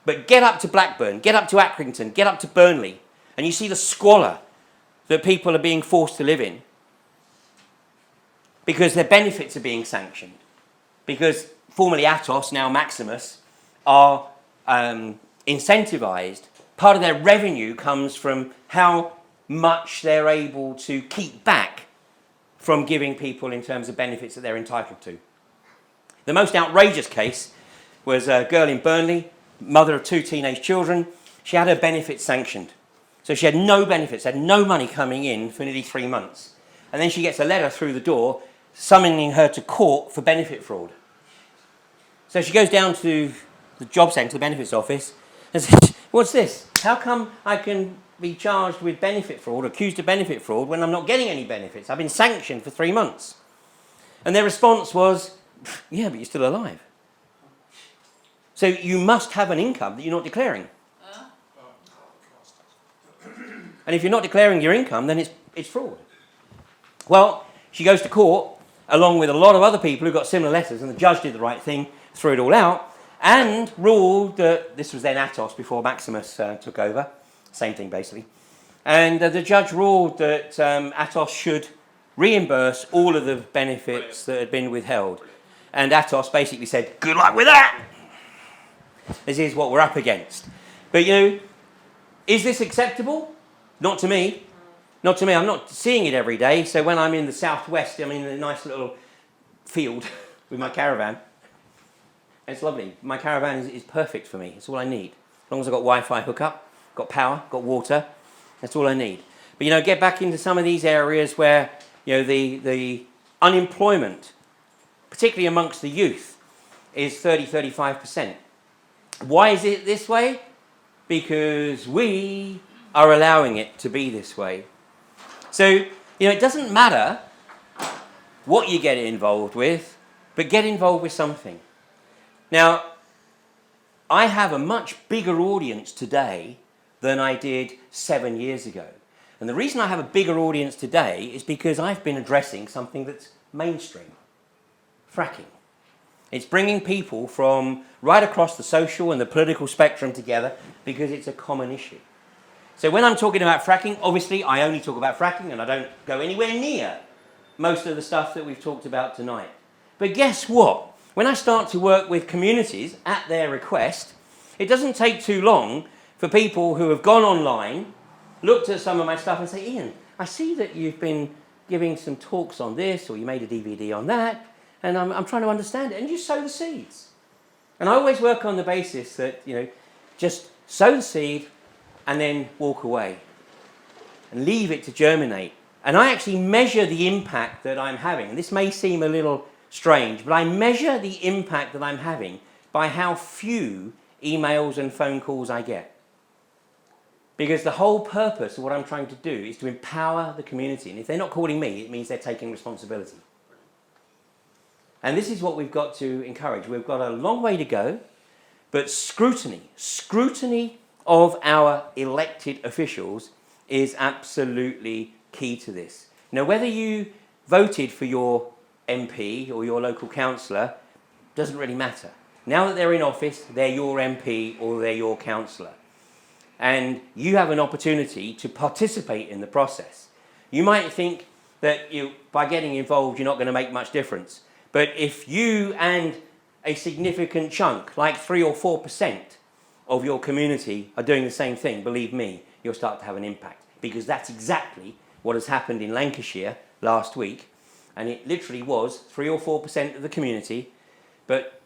But get up to Blackburn, get up to Accrington, get up to Burnley, and you see the squalor that people are being forced to live in because their benefits are being sanctioned. Because formerly Atos, now Maximus, are incentivised. Part of their revenue comes from how much they're able to keep back from giving people in terms of benefits that they're entitled to. The most outrageous case was a girl in Burnley, mother of 2 teenage children. She had her benefits sanctioned. So she had no benefits, had no money coming in for nearly 3 months. And then she gets a letter through the door summoning her to court for benefit fraud. So she goes down to the job centre, the benefits office, and says, what's this? How come I can be charged with benefit fraud, accused of benefit fraud, when I'm not getting any benefits? I've been sanctioned for 3 months. And their response was, yeah, but you're still alive. So you must have an income that you're not declaring. And if you're not declaring your income, then it's fraud. Well, she goes to court, along with a lot of other people who got similar letters, and the judge did the right thing, threw it all out, and ruled that, this was then Atos before Maximus took over, same thing basically, and the judge ruled that Atos should reimburse all of the benefits that had been withheld. And Atos basically said, good luck with that! This is what we're up against. But, you know, is this acceptable? Not to me. Not to me. I'm not seeing it every day. So when I'm in the southwest, I'm in a nice little field with my caravan. It's lovely. My caravan is perfect for me. It's all I need. As long as I've got Wi-Fi hookup, got power, got water, that's all I need. But, you know, get back into some of these areas where, you know, the unemployment, particularly amongst the youth, is 30-35%. Why is it this way? Because we are allowing it to be this way. So, you know, it doesn't matter what you get involved with, but get involved with something. Now, I have a much bigger audience today than I did 7 years ago. And the reason I have a bigger audience today is because I've been addressing something that's mainstream fracking. It's bringing people from right across the social and the political spectrum together because it's a common issue. So when I'm talking about fracking, obviously I only talk about fracking and I don't go anywhere near most of the stuff that we've talked about tonight. But guess what? When I start to work with communities at their request, it doesn't take too long for people who have gone online, looked at some of my stuff and say, Ian, I see that you've been giving some talks on this, or you made a DVD on that, and I'm trying to understand it, and you sow the seeds. And I always work on the basis that, just sow the seed and then walk away and leave it to germinate. And I actually measure the impact that I'm having. And this may seem a little strange, but I measure the impact that I'm having by how few emails and phone calls I get. Because the whole purpose of what I'm trying to do is to empower the community. And if they're not calling me, it means they're taking responsibility. And this is what we've got to encourage. We've got a long way to go, but scrutiny of our elected officials is absolutely key to this. Now, whether you voted for your MP or your local councillor doesn't really matter. Now that they're in office, they're your MP or they're your councillor. And you have an opportunity to participate in the process. You might think that by getting involved, you're not going to make much difference. But if you and a significant chunk, like 3 or 4% of your community are doing the same thing, believe me, you'll start to have an impact. Because that's exactly what has happened in Lancashire last week. And it literally was 3 or 4% of the community, but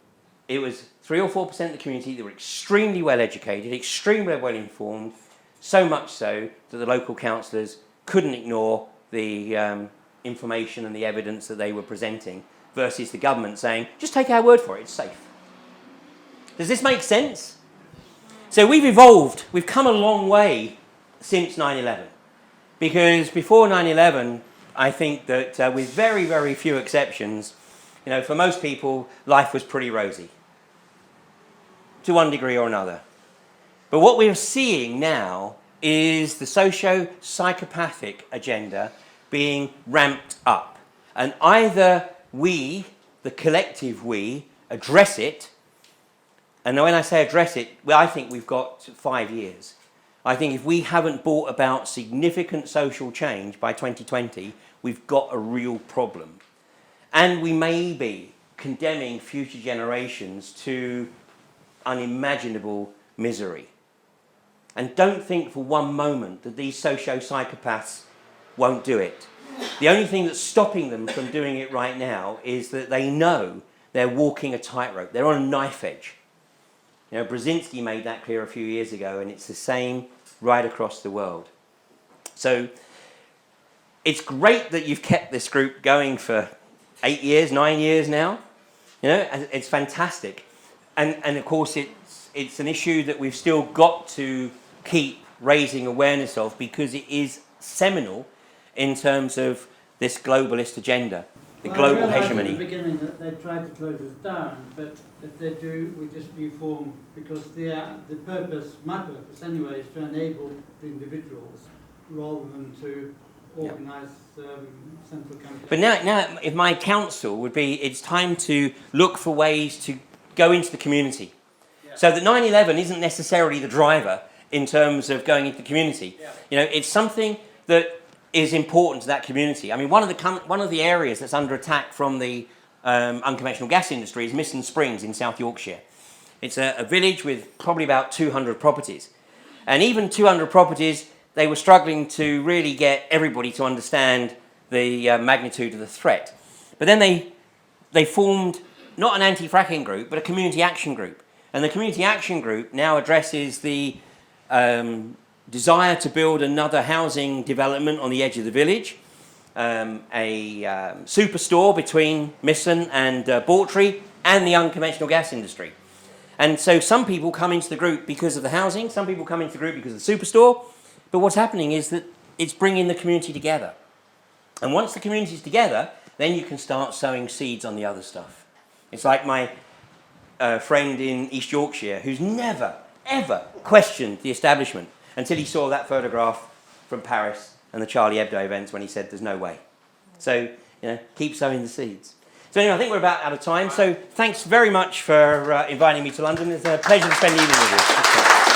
it was 3 or 4% of the community that were extremely well educated, extremely well informed, so much so that the local councillors couldn't ignore the information and the evidence that they were presenting, versus the government saying, just take our word for it, it's safe. Does this make sense? So we've evolved, we've come a long way since 9/11. Because before 9/11, I think that with very, very few exceptions, for most people, life was pretty rosy, to one degree or another. But what we're seeing now is the socio-psychopathic agenda being ramped up. And either we, the collective we, address it, and when I say address it, well, I think we've got 5 years. I think if we haven't brought about significant social change by 2020, we've got a real problem. And we may be condemning future generations to unimaginable misery. And don't think for one moment that these socio-psychopaths won't do it. The only thing that's stopping them from doing it right now is that they know they're walking a tightrope. They're on a knife edge. Brzezinski made that clear a few years ago, and it's the same right across the world. So it's great that you've kept this group going for 8 years, 9 years now. It's fantastic. And of course, it's an issue that we've still got to keep raising awareness of, because it is seminal in terms of this globalist agenda, the global hegemony. At the beginning that they tried to close us down, but if they do, we just reform, because the purpose, my purpose anyway, is to enable the individuals rather than to organise central campaigns. But now, if my counsel would be, it's time to look for ways to go into the community. So that 9/11 isn't necessarily the driver in terms of going into the community. It's something that is important to that community. I mean, one of the areas that's under attack from the unconventional gas industry is Misson Springs in South Yorkshire. It's a village with probably about 200 properties. And even 200 properties, they were struggling to really get everybody to understand the magnitude of the threat. But then they formed not an anti-fracking group, but a community action group. And the community action group now addresses the desire to build another housing development on the edge of the village, a superstore between Misson and Bawtry, and the unconventional gas industry. And so some people come into the group because of the housing, some people come into the group because of the superstore, but what's happening is that it's bringing the community together. And once the community's together, then you can start sowing seeds on the other stuff. It's like my friend in East Yorkshire who's never, ever questioned the establishment until he saw that photograph from Paris and the Charlie Hebdo events when he said there's no way. So, keep sowing the seeds. So anyway, I think we're about out of time. So thanks very much for inviting me to London. It's a pleasure to spend the evening with you.